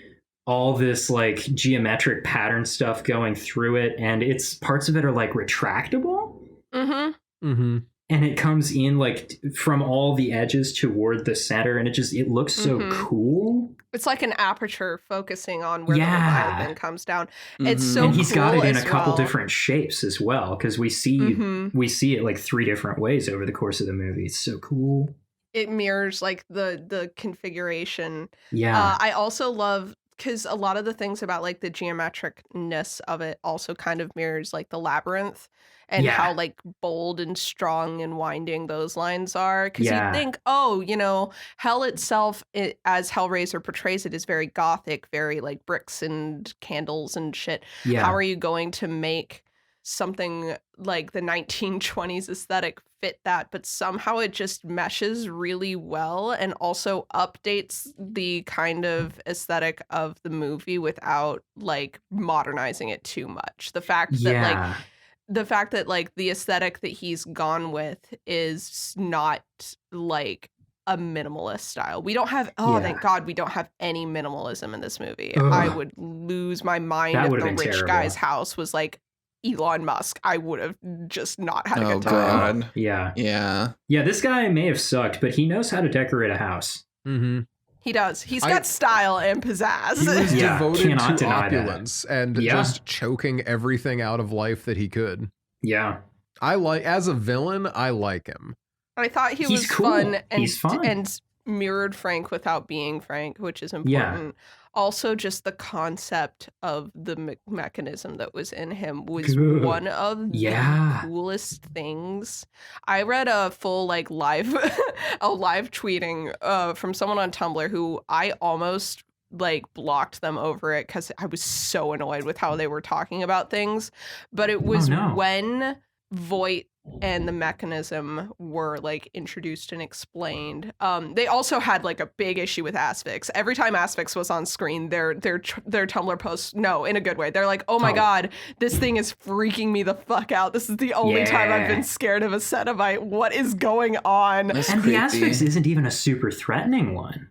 all this like geometric pattern stuff going through it. And it's parts of it are like retractable. Mm-hmm. Mm-hmm. And it comes in like from all the edges toward the center, and it looks so cool. It's like an aperture focusing on where the Leviathan comes down. It's so and he's cool got it in a couple different shapes as well, because we see it like 3 different ways over the course of the movie. It's so cool. It mirrors like the configuration. Yeah. I also love, because a lot of the things about like the geometricness of it also kind of mirrors like the labyrinth and how like bold and strong and winding those lines are. Because you think, hell itself, as Hellraiser portrays it, is very gothic, very like bricks and candles and shit. Yeah. How are you going to make something like the 1920s aesthetic fit that? But somehow it just meshes really well and also updates the kind of aesthetic of the movie without like modernizing it too much. The fact that the aesthetic that he's gone with is not like a minimalist style. We don't have thank God we don't have any minimalism in this movie. Ugh. I would lose my mind if the rich guy's house was like Elon Musk. I would have just not had a good time. God. Yeah. This guy may have sucked, but he knows how to decorate a house. Mm-hmm. He does. He's got style and pizzazz. He was devoted to opulence and just choking everything out of life that he could. Yeah. As a villain, I like him. I thought he was cool. fun fun and mirrored Frank without being Frank, which is important. Yeah. Also, just the concept of the mechanism that was in him was one of the coolest things. I read a full live tweeting from someone on Tumblr who I almost blocked them over it because I was so annoyed with how they were talking about things. But it was when Voight and the mechanism were introduced and explained. They also had a big issue with Asphyx. Every time Asphyx was on screen, their Tumblr posts, no, in a good way, they're like, oh my God, this thing is freaking me the fuck out. This is the only time I've been scared of a Cenobite. What is going on? And the Asphyx isn't even a super threatening one.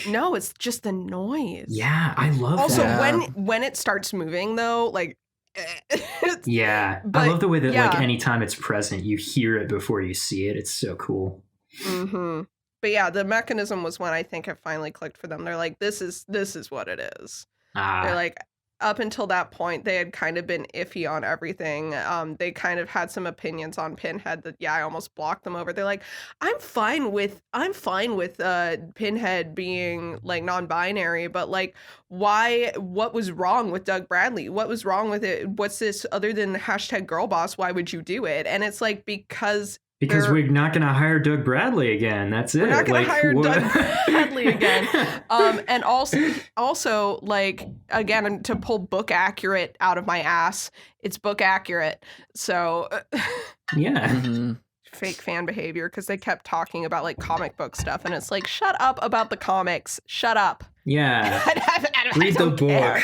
No, it's just the noise. Yeah, I love that. Also, when it starts moving though, but, I love the way that anytime it's present, you hear it before you see it. It's so cool. Mm-hmm. But yeah, the mechanism was when I think it finally clicked for them. They're like, this is what it is. They're like, up until that point, they had kind of been iffy on everything. They kind of had some opinions on Pinhead that, I almost blocked them over. They're like, I'm fine with Pinhead being like non-binary, but like, what was wrong with Doug Bradley? What was wrong with it? What's this other than #girlboss? Why would you do it? And it's like, because we're not going to hire Doug Bradley again. That's it. We're not going to hire Doug Bradley again. And also, like, again, to pull book accurate out of my ass, it's book accurate. So, yeah. Mm-hmm. Fake fan behavior, because they kept talking about like comic book stuff, and it's like, shut up about the comics. Shut up. Yeah. Read the book.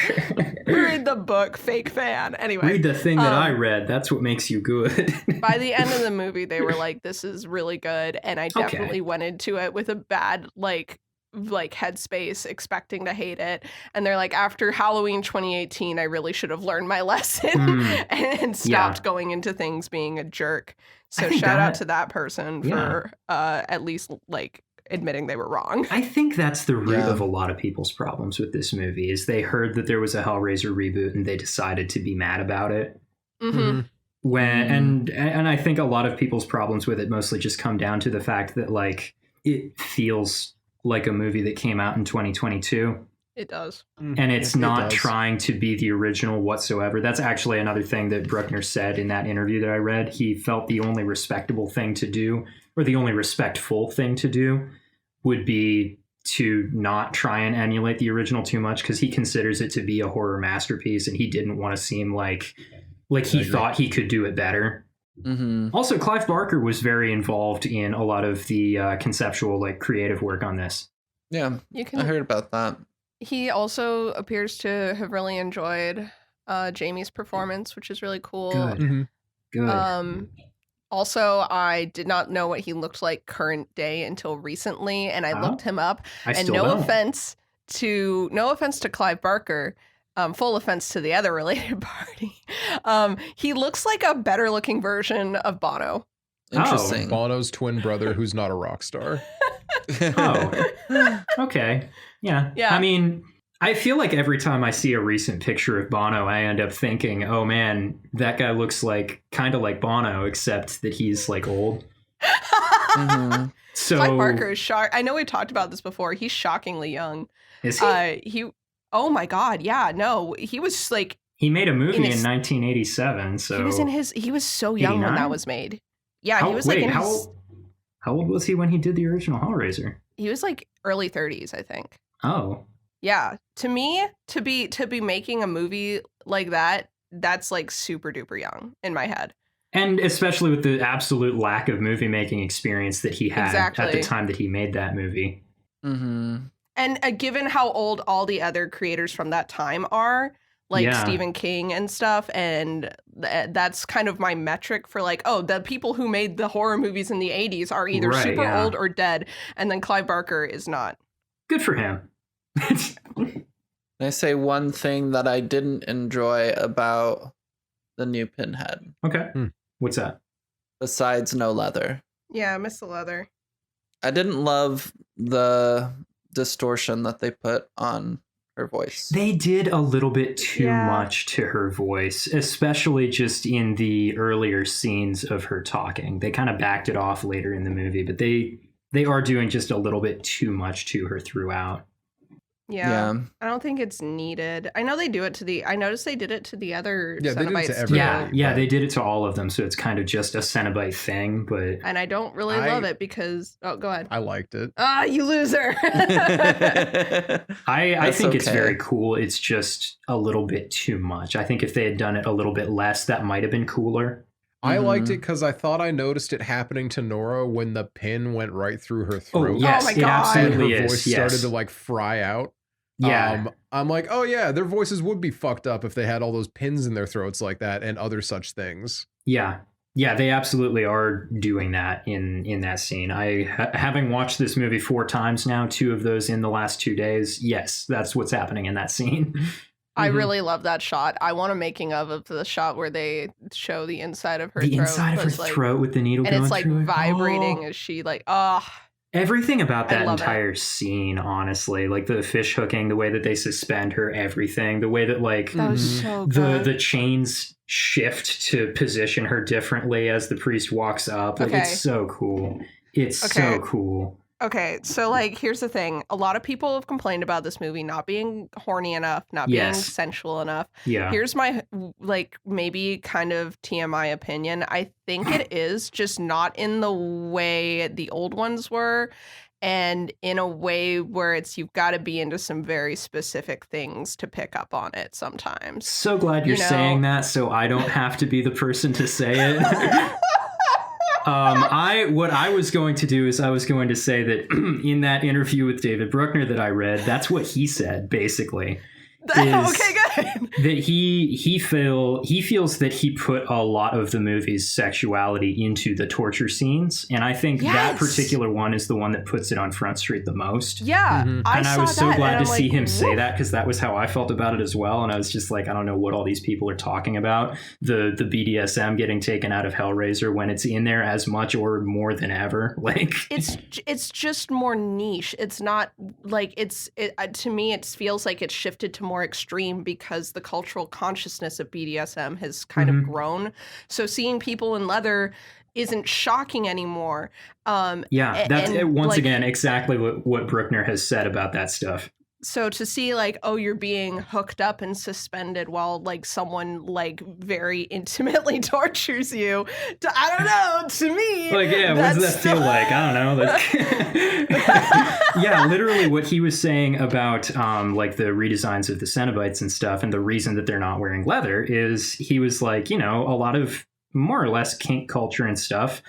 Read the book, fake fan. Anyway. Read the thing that I read. That's what makes you good. By the end of the movie, they were like, this is really good. And I definitely went into it with a bad, like headspace, expecting to hate it. And they're like, after Halloween 2018, I really should have learned my lesson and stopped going into things being a jerk. So shout out to that person for at least like admitting they were wrong. I think that's the root of a lot of people's problems with this movie, is they heard that there was a Hellraiser reboot and they decided to be mad about it. Mm-hmm. And I think a lot of people's problems with it mostly just come down to the fact that like it feels like a movie that came out in 2022. It does. And it's not trying to be the original whatsoever. That's actually another thing that Bruckner said in that interview that I read. He felt the only respectable thing to do, or the only respectful thing to do, would be to not try and emulate the original too much, because he considers it to be a horror masterpiece and he didn't want to seem like he thought he could do it better. Mm-hmm. Also, Clive Barker was very involved in a lot of the conceptual, like, creative work on this. Yeah, I heard about that. He also appears to have really enjoyed Jamie's performance, which is really cool. Good. Mm-hmm. Good. Also, I did not know what he looked like current day until recently, and I looked him up. And no offense to Clive Barker, full offense to the other related party. He looks like a better looking version of Bono. Interesting. Bono's twin brother, who's not a rock star. Okay. Yeah. I mean, I feel like every time I see a recent picture of Bono, I end up thinking, oh man, that guy looks like kind of like Bono, except that he's like old. Mm-hmm. So Clive Barker is shocked. I know we talked about this before. He's shockingly young. Is he? Oh my God. Yeah. No, he was like. He made a movie in 1987. So he was so young 89? When that was made. Yeah. He was how old was he when he did the original Hellraiser? He was like early 30s, I think. Oh. Yeah, to me, to be making a movie like that, that's like super duper young in my head. And especially with the absolute lack of movie making experience that he had at the time that he made that movie. Mm-hmm. And given how old all the other creators from that time are, like Stephen King and stuff, and that's kind of my metric for like, oh, the people who made the horror movies in the 80s are either super old or dead, and then Clive Barker is not. Good for him. I say one thing that I didn't enjoy about the new Pinhead. Okay. What's that? Besides no leather. Yeah, I miss the leather. I didn't love the distortion that they put on her voice. They did a little bit too much to her voice, especially just in the earlier scenes of her talking. They kind of backed it off later in the movie, but they are doing just a little bit too much to her throughout. Yeah. I don't think it's needed. I know they do it to I noticed they did it to the other Cenobites. They did it to everybody. Yeah, they did it to all of them, so it's kind of just a Cenobite thing, but... And I don't really love it because... Oh, go ahead. I liked it. Ah, you loser! I think it's very cool. It's just a little bit too much. I think if they had done it a little bit less, that might have been cooler. I liked it because I thought I noticed it happening to Nora when the pin went right through her throat. Oh, yes, my God. It absolutely and her voice started to like fry out. Yeah. I'm like, oh yeah, their voices would be fucked up if they had all those pins in their throats like that and other such things. Yeah. Yeah, they absolutely are doing that in that scene. Having watched this movie 4 times now, 2 of those in the last 2 days, yes, that's what's happening in that scene. I really love that shot. I want a making of the shot where they show the inside of her throat. The inside of her throat with the needle going through it. And it's like vibrating as she like, Everything about I that love entire scene, honestly, like the fish hooking, the way that they suspend her, everything, the way that like That was so the good. the chains shift to position her differently as the priest walks up. Like Okay. it's so cool. It's Okay. so cool. Okay, so like here's the thing. A lot of people have complained about this movie not being horny enough, not being Yes. sensual enough. Yeah. Here's my like maybe kind of TMI opinion. I think it is just not in the way the old ones were, and in a way where it's you've got to be into some very specific things to pick up on it sometimes. So glad you're You know- saying that so I don't have to be the person to say it. What I was going to do is I was going to say that in that interview with David Bruckner that I read, that's what he said basically. Okay, good. That he feels that he put a lot of the movie's sexuality into the torture scenes, and I think that Yes. particular one is the one that puts it on Front Street the most. Yeah, Mhm. I And I saw was so that, glad and to I'm see like, him say woof. that, because that was how I felt about it as well. And I was just like, I don't know what all these people are talking about. The BDSM getting taken out of Hellraiser when it's in there as much or more than ever. Like It's just more niche. It's not like to me it feels like it's shifted to more extreme because the cultural consciousness of BDSM has kind of grown. So seeing people in leather isn't shocking anymore. yeah, that's once like, again exactly what Bruckner has said about that stuff. So to see like, oh, you're being hooked up and suspended while like someone like very intimately tortures you. I don't know. To me, Like, yeah, what does that feel like? I don't know. Yeah, literally what he was saying about like the redesigns of the Cenobites and stuff, and the reason that they're not wearing leather is he was like, you know, a lot of more or less kink culture and stuff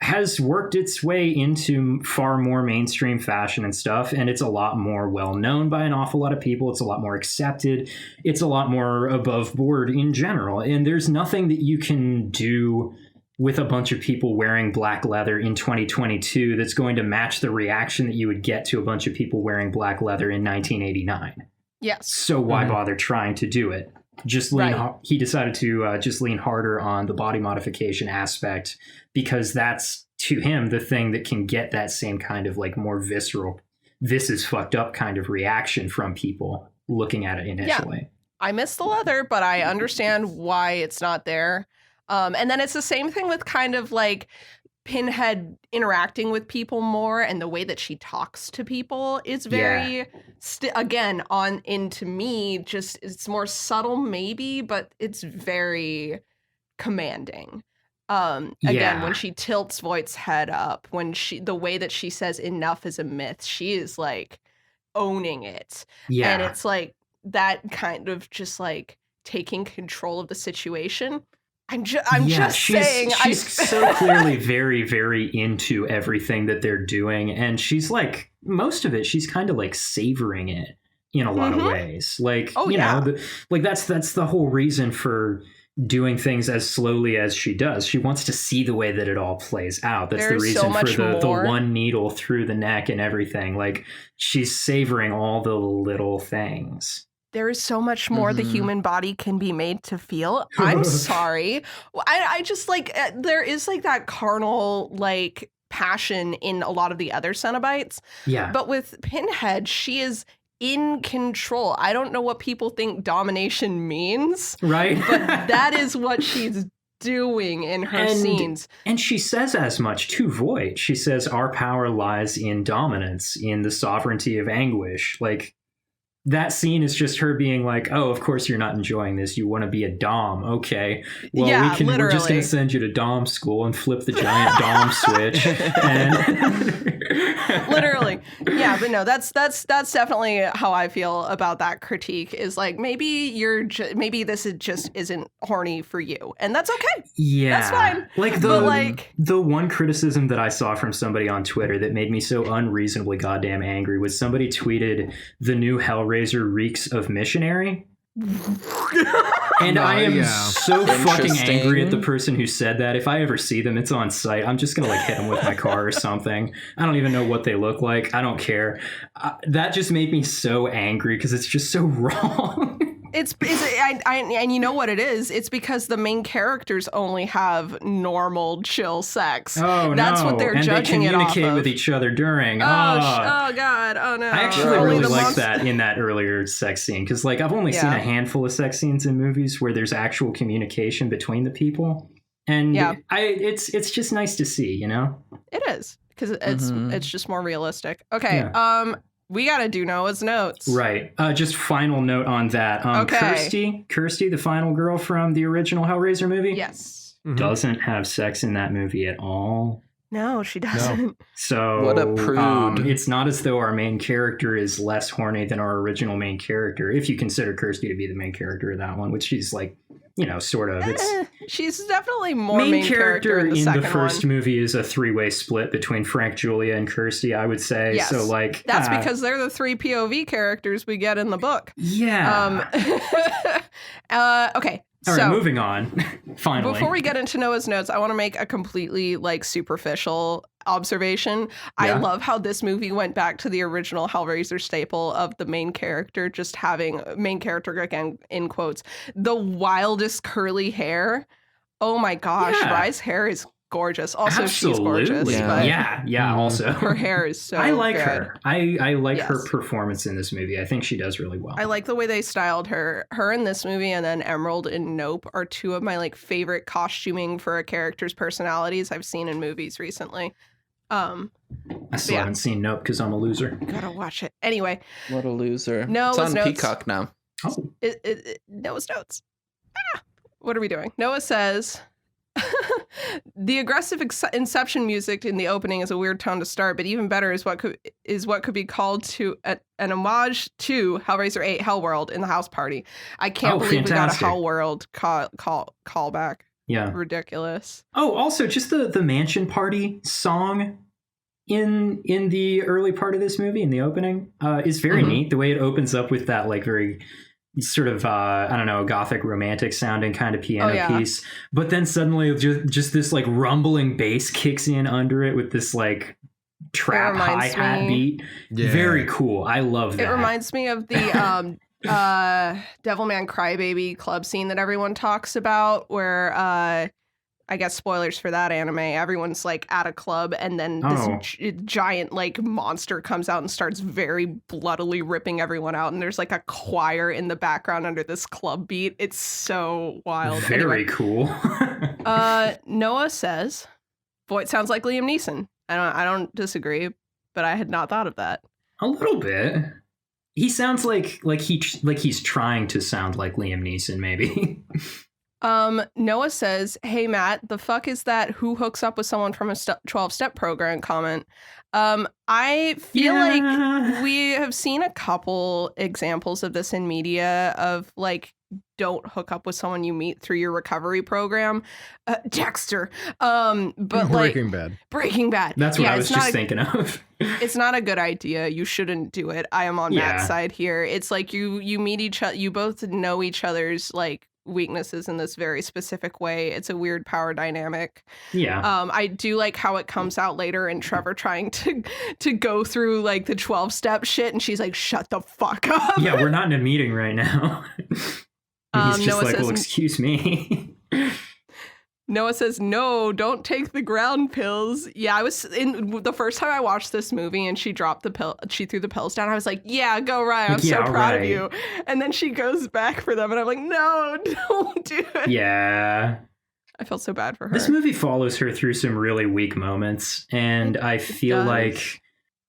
has worked its way into far more mainstream fashion and stuff, and it's a lot more well known by an awful lot of people. It's a lot more accepted. It's a lot more above board in general, and there's nothing that you can do with a bunch of people wearing black leather in 2022 that's going to match the reaction that you would get to a bunch of people wearing black leather in 1989. yes. So why bother trying to do it? Just lean. Right. He decided to just lean harder on the body modification aspect, because that's, to him, the thing that can get that same kind of like more visceral, this is fucked up kind of reaction from people looking at it initially. I miss the leather, but I understand why it's not there. And then it's the same thing with kind of like Pinhead interacting with people more, and the way that she talks to people is very again on into me, just it's more subtle maybe, but it's very commanding. Again, when she tilts Voight's head up, when the way that she says enough is a myth, she is like owning it. Yeah. And it's like that kind of just like taking control of the situation. I'm just saying. She's so clearly very, very into everything that they're doing. And she's like, most of it, she's kind of like savoring it in a lot of ways. Like, know, like that's the whole reason for doing things as slowly as she does. She wants to see the way that it all plays out. That's There's the so reason much for the more. one needle through the neck and everything. Like, she's savoring all the little things. There is so much more the human body can be made to feel. I'm sorry. I just like, there is like that carnal like passion in a lot of the other Cenobites. Yeah. But with Pinhead, she is in control. I don't know what people think domination means. Right. But that is what she's doing in her scenes. And she says as much to Voight. She says, our power lies in dominance, in the sovereignty of anguish. Like, that scene is just her being like, oh, of course you're not enjoying this. You want to be a Dom. Okay. Well, Yeah, we're just going literally. to send you to Dom school and flip the giant Dom switch. And Literally. Yeah, but no, that's definitely how I feel about that critique, is like, maybe maybe this isn't horny for you. And that's okay. yeah. That's fine. Like the one criticism that I saw from somebody on Twitter that made me so unreasonably goddamn angry was somebody tweeted, the new Hellraiser reeks of missionary. And I am so fucking angry at the person who said that. If I ever see them, it's on site. I'm just gonna like hit them with my car or something. I don't even know what they look like. I don't care. That just made me so angry because it's just so wrong. And you know what it is? It's because the main characters only have normal chill sex. Oh, that's what they're judging it off of. And they communicate with each other during. Oh God! Oh no! I actually really liked that in that earlier sex scene because, like, I've only seen a handful of sex scenes in movies where there's actual communication between the people, and it's just nice to see, you know. It is because it's just more realistic. Okay. Yeah. We got to do Noah's notes. Right. Just final note on that. Kirsty, the final girl from the original Hellraiser movie. Yes. Doesn't have sex in that movie at all. No, she doesn't. No. So what a prude. It's not as though our main character is less horny than our original main character, if you consider Kirsty to be the main character of that one, which she's like, you know, sort of. She's definitely more main character in the first movie is a 3-way split between Frank, Julia, and Kirsty, I would say. Yes. So, like, that's because they're the 3 POV characters we get in the book. Yeah. Okay. All right, moving on. Finally. Before we get into Noah's notes, I want to make a completely superficial observation. Yeah. I love how this movie went back to the original Hellraiser staple of the main character just having, main character again in quotes, the wildest curly hair. Oh my gosh, Rye's hair is gorgeous. Also, absolutely. She's gorgeous. Yeah. But also. Her hair is so I like good. her. I like her performance in this movie. I think she does really well. I like the way they styled her. Her in this movie and then Emerald in Nope are two of my favorite costuming for a character's personalities I've seen in movies recently. I still haven't seen Nope because I'm a loser. Gotta watch it. Anyway. What a loser. Noah's it's on notes. Peacock now. Oh. Noah's notes. What are we doing? Noah says... The aggressive Inception music in the opening is a weird tone to start, but even better is what could be called to an homage to Hellraiser 8 Hellworld in the house party. I can't believe fantastic. We got a Hellworld callback. Yeah, ridiculous. Oh, also just the mansion party song in the early part of this movie in the opening is very neat. The way it opens up with that very sort of I don't know, gothic romantic sounding kind of piano piece, but then suddenly just this rumbling bass kicks in under it with this trap hi-hat beat. Very cool. I love that. It reminds me of the Devilman Crybaby club scene that everyone talks about, where I guess spoilers for that anime, everyone's at a club and then this giant monster comes out and starts very bloodily ripping everyone out, and there's a choir in the background under this club beat. It's so wild. Very cool. Noah says Voight sounds like Liam Neeson. I don't disagree, but I had not thought of that. A little bit. He sounds like he's trying to sound like Liam Neeson, maybe. Noah says, "Hey Matt, the fuck is that who hooks up with someone from a 12-step program comment?" I feel like we have seen a couple examples of this in media of don't hook up with someone you meet through your recovery program. Dexter. But Breaking Bad. That's what I was just thinking of. It's not a good idea. You shouldn't do it. I am on Matt's side here. It's you meet each other, you both know each other's weaknesses in this very specific way. It's a weird power dynamic. I do like how it comes out later and Trevor trying to go through the 12-step shit, and she's like, shut the fuck up. Yeah, we're not in a meeting right now. And he's just well, excuse me. Noah says, no, don't take the ground pills. Yeah, I was in the first time I watched this movie and she dropped the pill. She threw the pills down. I was like, yeah, go Ryan. I'm so proud of you. And then she goes back for them and I'm like, no, don't do it. Yeah. I felt so bad for her. This movie follows her through some really weak moments. And I feel like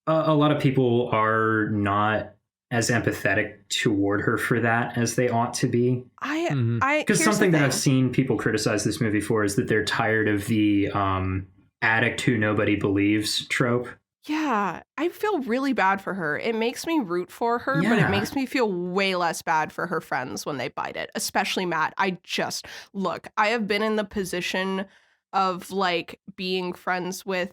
a lot of people are not as empathetic toward her for that as they ought to be. Because something that I've seen people criticize this movie for is that they're tired of the addict who nobody believes trope. Yeah, I feel really bad for her. It makes me root for her, but it makes me feel way less bad for her friends when they bite it, especially Matt. I have been in the position of like being friends with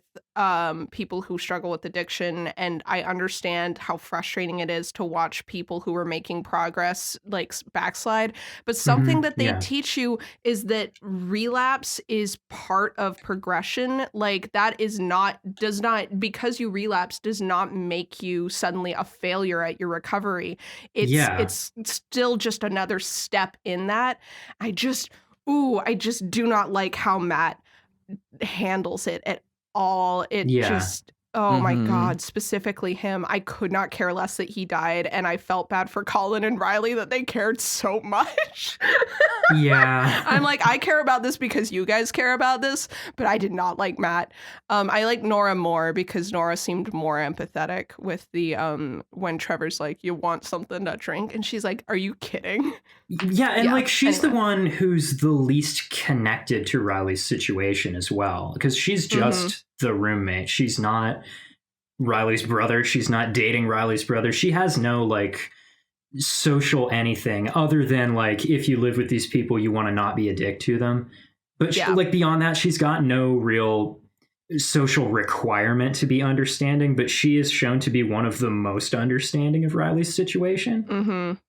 people who struggle with addiction, and I understand how frustrating it is to watch people who are making progress like backslide, but something that they teach you is that relapse is part of progression. Like that is not, does not, because you relapse does not make you suddenly a failure at your recovery. It's still just another step in that. I just do not like how Matt handles it at all. It just, oh my God, specifically him. I could not care less that he died, and I felt bad for Colin and Riley that they cared so much. I'm like, I care about this because you guys care about this, but I did not like Matt. I like Nora more because Nora seemed more empathetic with the when Trevor's like, you want something to drink, and she's like, are you kidding? Like she's the one who's the least connected to Riley's situation as well, because she's just the roommate. She's not Riley's brother. She's not dating Riley's brother. She has no like social anything other than like, if you live with these people, you want to not be a dick to them. But she, like beyond that, she's got no real social requirement to be understanding, but she is shown to be one of the most understanding of Riley's situation.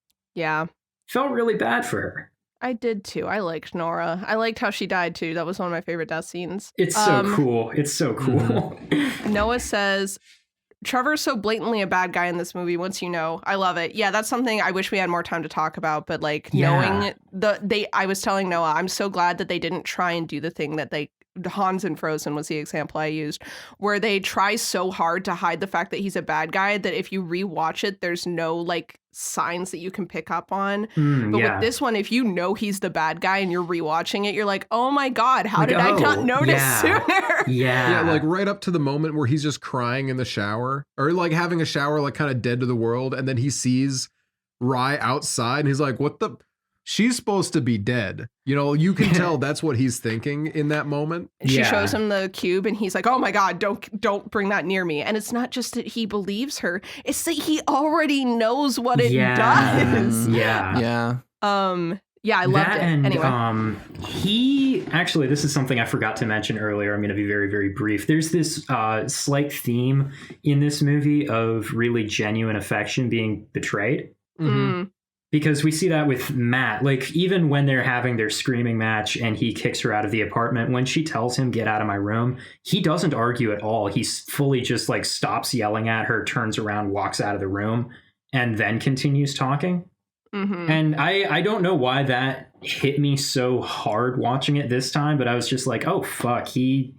Felt really bad for her. I did too. I liked Nora. I liked how she died too. That was one of my favorite death scenes. It's so cool. It's so cool. Noah says, Trevor's so blatantly a bad guy in this movie. Once you know, I love it. Yeah, that's something I wish we had more time to talk about. But like knowing I was telling Noah, I'm so glad that they didn't try and do the thing that Hans in Frozen was the example I used, where they try so hard to hide the fact that he's a bad guy that if you rewatch it, there's no like signs that you can pick up on. But with this one, if you know he's the bad guy and you're rewatching it, you're like, oh my God, how did I not notice sooner? Yeah, like right up to the moment where he's just crying in the shower, or like having a shower, like kind of dead to the world, and then he sees Rye outside and he's like, what the? She's supposed to be dead. You know, you can tell that's what he's thinking in that moment. She shows him the cube and he's like, oh my God, don't bring that near me. And it's not just that he believes her, it's that he already knows what it does. I loved it. And, anyway. He actually, this is something I forgot to mention earlier. I'm going to be very, very brief. There's this slight theme in this movie of really genuine affection being betrayed. Because we see that with Matt, like even when they're having their screaming match and he kicks her out of the apartment, when she tells him, get out of my room, he doesn't argue at all. He's fully just like stops yelling at her, turns around, walks out of the room, and then continues talking. And I don't know why that hit me so hard watching it this time, but I was just like, oh, fuck, he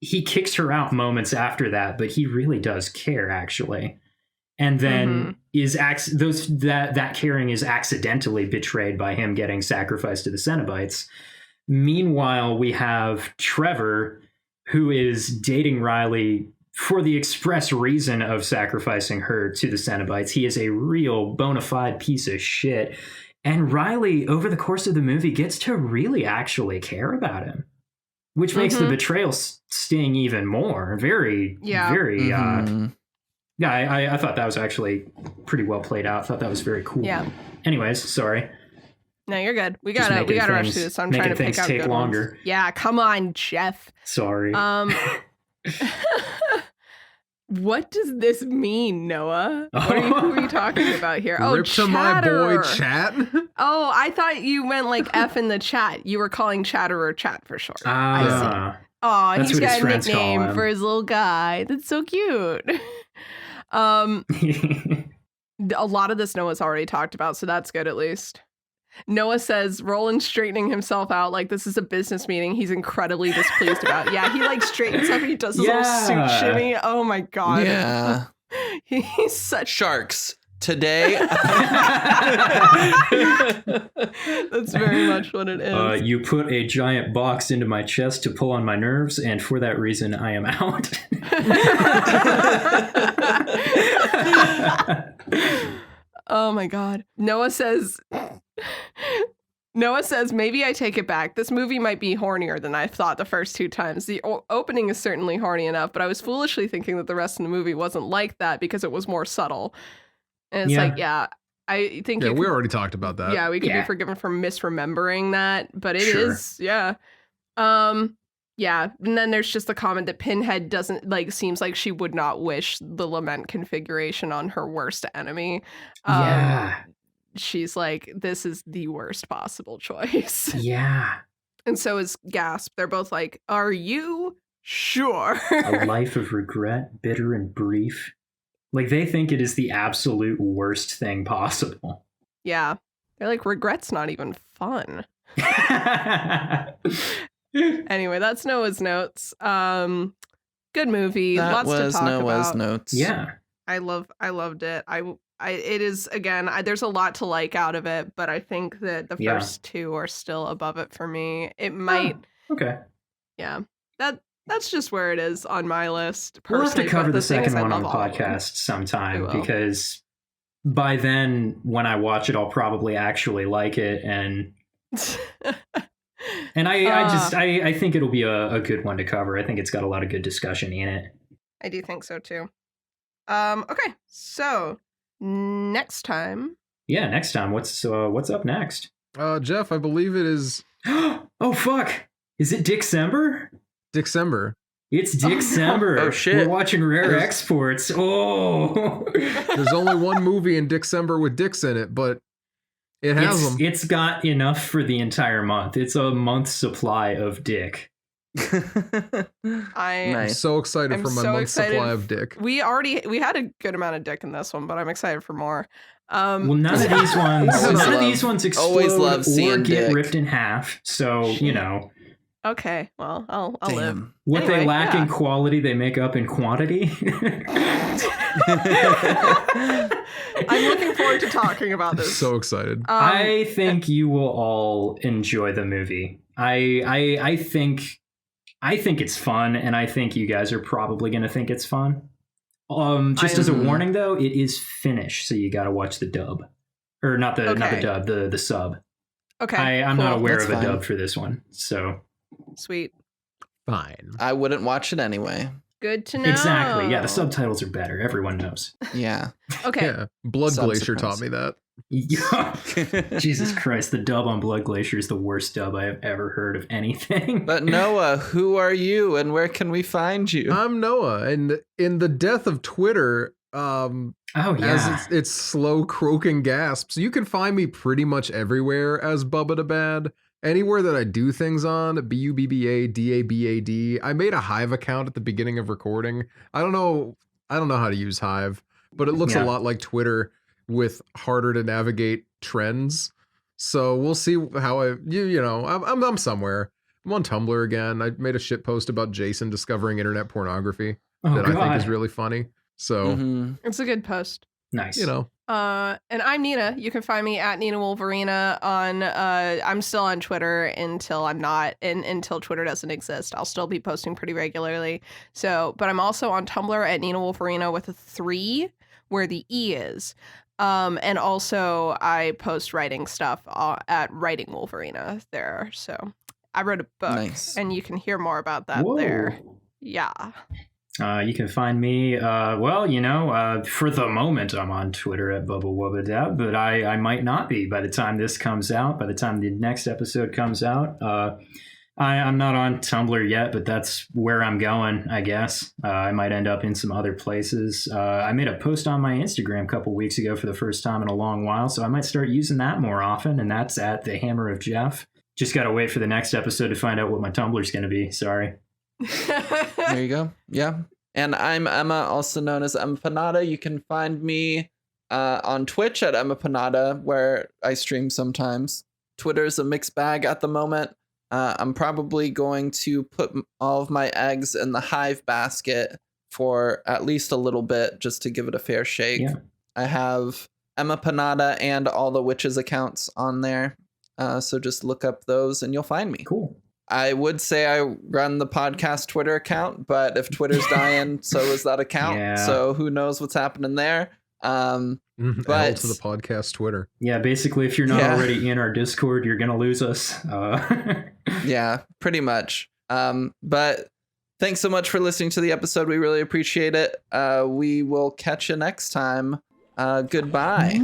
kicks her out moments after that, but he really does care, actually. And then that caring is accidentally betrayed by him getting sacrificed to the Cenobites. Meanwhile, we have Trevor, who is dating Riley for the express reason of sacrificing her to the Cenobites. He is a real bona fide piece of shit. And Riley, over the course of the movie, gets to really actually care about him, which makes the betrayal sting even more. Very. I thought that was actually pretty well played out. I thought that was very cool. Yeah. Anyways, sorry. No, you're good. We gotta rush through this. I'm trying to pick out good longer. Ones. Yeah, come on, Jeff. Sorry. What does this mean, Noah? Who are you talking about here? Rip to my boy, Chat. Oh, I thought you meant like F in the chat. You were calling Chatterer Chat for short. I see. Oh, he's got a nickname for his little guy. That's so cute. A lot of this Noah's already talked about, so that's good at least. Noah says Roland's straightening himself out like this is a business meeting he's incredibly displeased about. Yeah, he like straightens up and he does his little suit shimmy. Oh my God. Yeah. He's such sharks. Today. That's very much what it is. You put a giant box into my chest to pull on my nerves, and for that reason, I am out. Oh my God. Noah says, maybe I take it back. This movie might be hornier than I thought the first two times. The opening is certainly horny enough, but I was foolishly thinking that the rest of the movie wasn't like that because it was more subtle. And it's I think we already talked about that. Yeah, we could be forgiven for misremembering that, but it is, Yeah, and then there's just the comment that Pinhead doesn't seems like she would not wish the lament configuration on her worst enemy. Yeah. She's like, this is the worst possible choice. Yeah. And so is Gasp. They're both like, are you sure? A life of regret, bitter and brief. Like, they think it is the absolute worst thing possible. Yeah. They're like, regret's not even fun. Anyway, that's Noah's Notes. Good movie. That Lots to was talk Noah's about. Notes. I loved it. It is, again, there's a lot to like out of it, but I think that the first two are still above it for me. It might. Okay. Yeah. That's just where it is on my list. We'll have to cover the second one on the podcast podcast sometime, because by then, when I watch it, I'll probably actually like it, and I think it'll be a good one to cover. I think it's got a lot of good discussion in it. I do think so too. Okay, so next time. Yeah, next time. What's up next? Jeff, I believe it is. Oh fuck! Is it Dicksember? Dicksember. It's Dicksember. Oh shit! We're watching Rare Exports. Oh. There's only one movie in Dicksember with dicks in it, but it has them. It's got enough for the entire month. It's a month's supply of dick. I'm so excited for my month's supply of dick. We had a good amount of dick in this one, but I'm excited for more. Well, none of these ones explode or get ripped in half. So, you know. Okay, well, I'll live. What they lack in quality, they make up in quantity. I'm looking forward to talking about this. So excited. I think you will all enjoy the movie. I think it's fun, and I think you guys are probably going to think it's fun. Just as a warning, though, it is Finnish, so you got to watch the dub, or not the dub, the sub. Okay, I'm not aware of a dub for this one, so sweet. Fine. I wouldn't watch it anyway. Good to know. Exactly. Yeah, the subtitles are better. Everyone knows. Yeah. Okay. Yeah. Blood Glacier taught me that. Jesus Christ, the dub on Blood Glacier is the worst dub I have ever heard of anything. But Noah, who are you and where can we find you? I'm Noah, and in the death of Twitter, as it's slow croaking gasps, you can find me pretty much everywhere as Bubba the Bad. Anywhere that I do things on, BUBBADABAD. I made a Hive account at the beginning of recording. I don't know how to use Hive, but it looks a lot like Twitter with harder to navigate trends. So we'll see how I'm somewhere. I'm on Tumblr again. I made a shit post about Jason discovering internet pornography I think is really funny. So it's a good post. Nice. You know. And I'm Nina. You can find me at Nina Wolverina on I'm still on Twitter until I'm not, and until Twitter doesn't exist. I'll still be posting pretty regularly. So, but I'm also on Tumblr at Nina Wolverina with a 3 where the E is. And also I post writing stuff at Writing Wolverina there. So I wrote a book and you can hear more about that there. Yeah. You can find me, for the moment, I'm on Twitter at BubbaWubbaDab, but I might not be by the time this comes out, by the time the next episode comes out. I'm not on Tumblr yet, but that's where I'm going, I guess. I might end up in some other places. I made a post on my Instagram a couple weeks ago for the first time in a long while, so I might start using that more often, and that's at The Hammer of Jeff. Just got to wait for the next episode to find out what my Tumblr's going to be. Sorry. There you go. Yeah. And I'm Emma, also known as Emma Panada. You can find me on Twitch at Emma Panada, where I stream sometimes. Twitter's a mixed bag at the moment. I'm probably going to put all of my eggs in the Hive basket for at least a little bit, just to give it a fair shake. Yeah. I have Emma Panada and all the witches accounts on there. So just look up those and you'll find me. Cool. I would say I run the podcast Twitter account, but if Twitter's dying, so is that account. Yeah. So who knows what's happening there. But to the podcast Twitter. Yeah, basically, if you're not already in our Discord, you're going to lose us. Yeah, pretty much. But thanks so much for listening to the episode. We really appreciate it. We will catch you next time. Goodbye.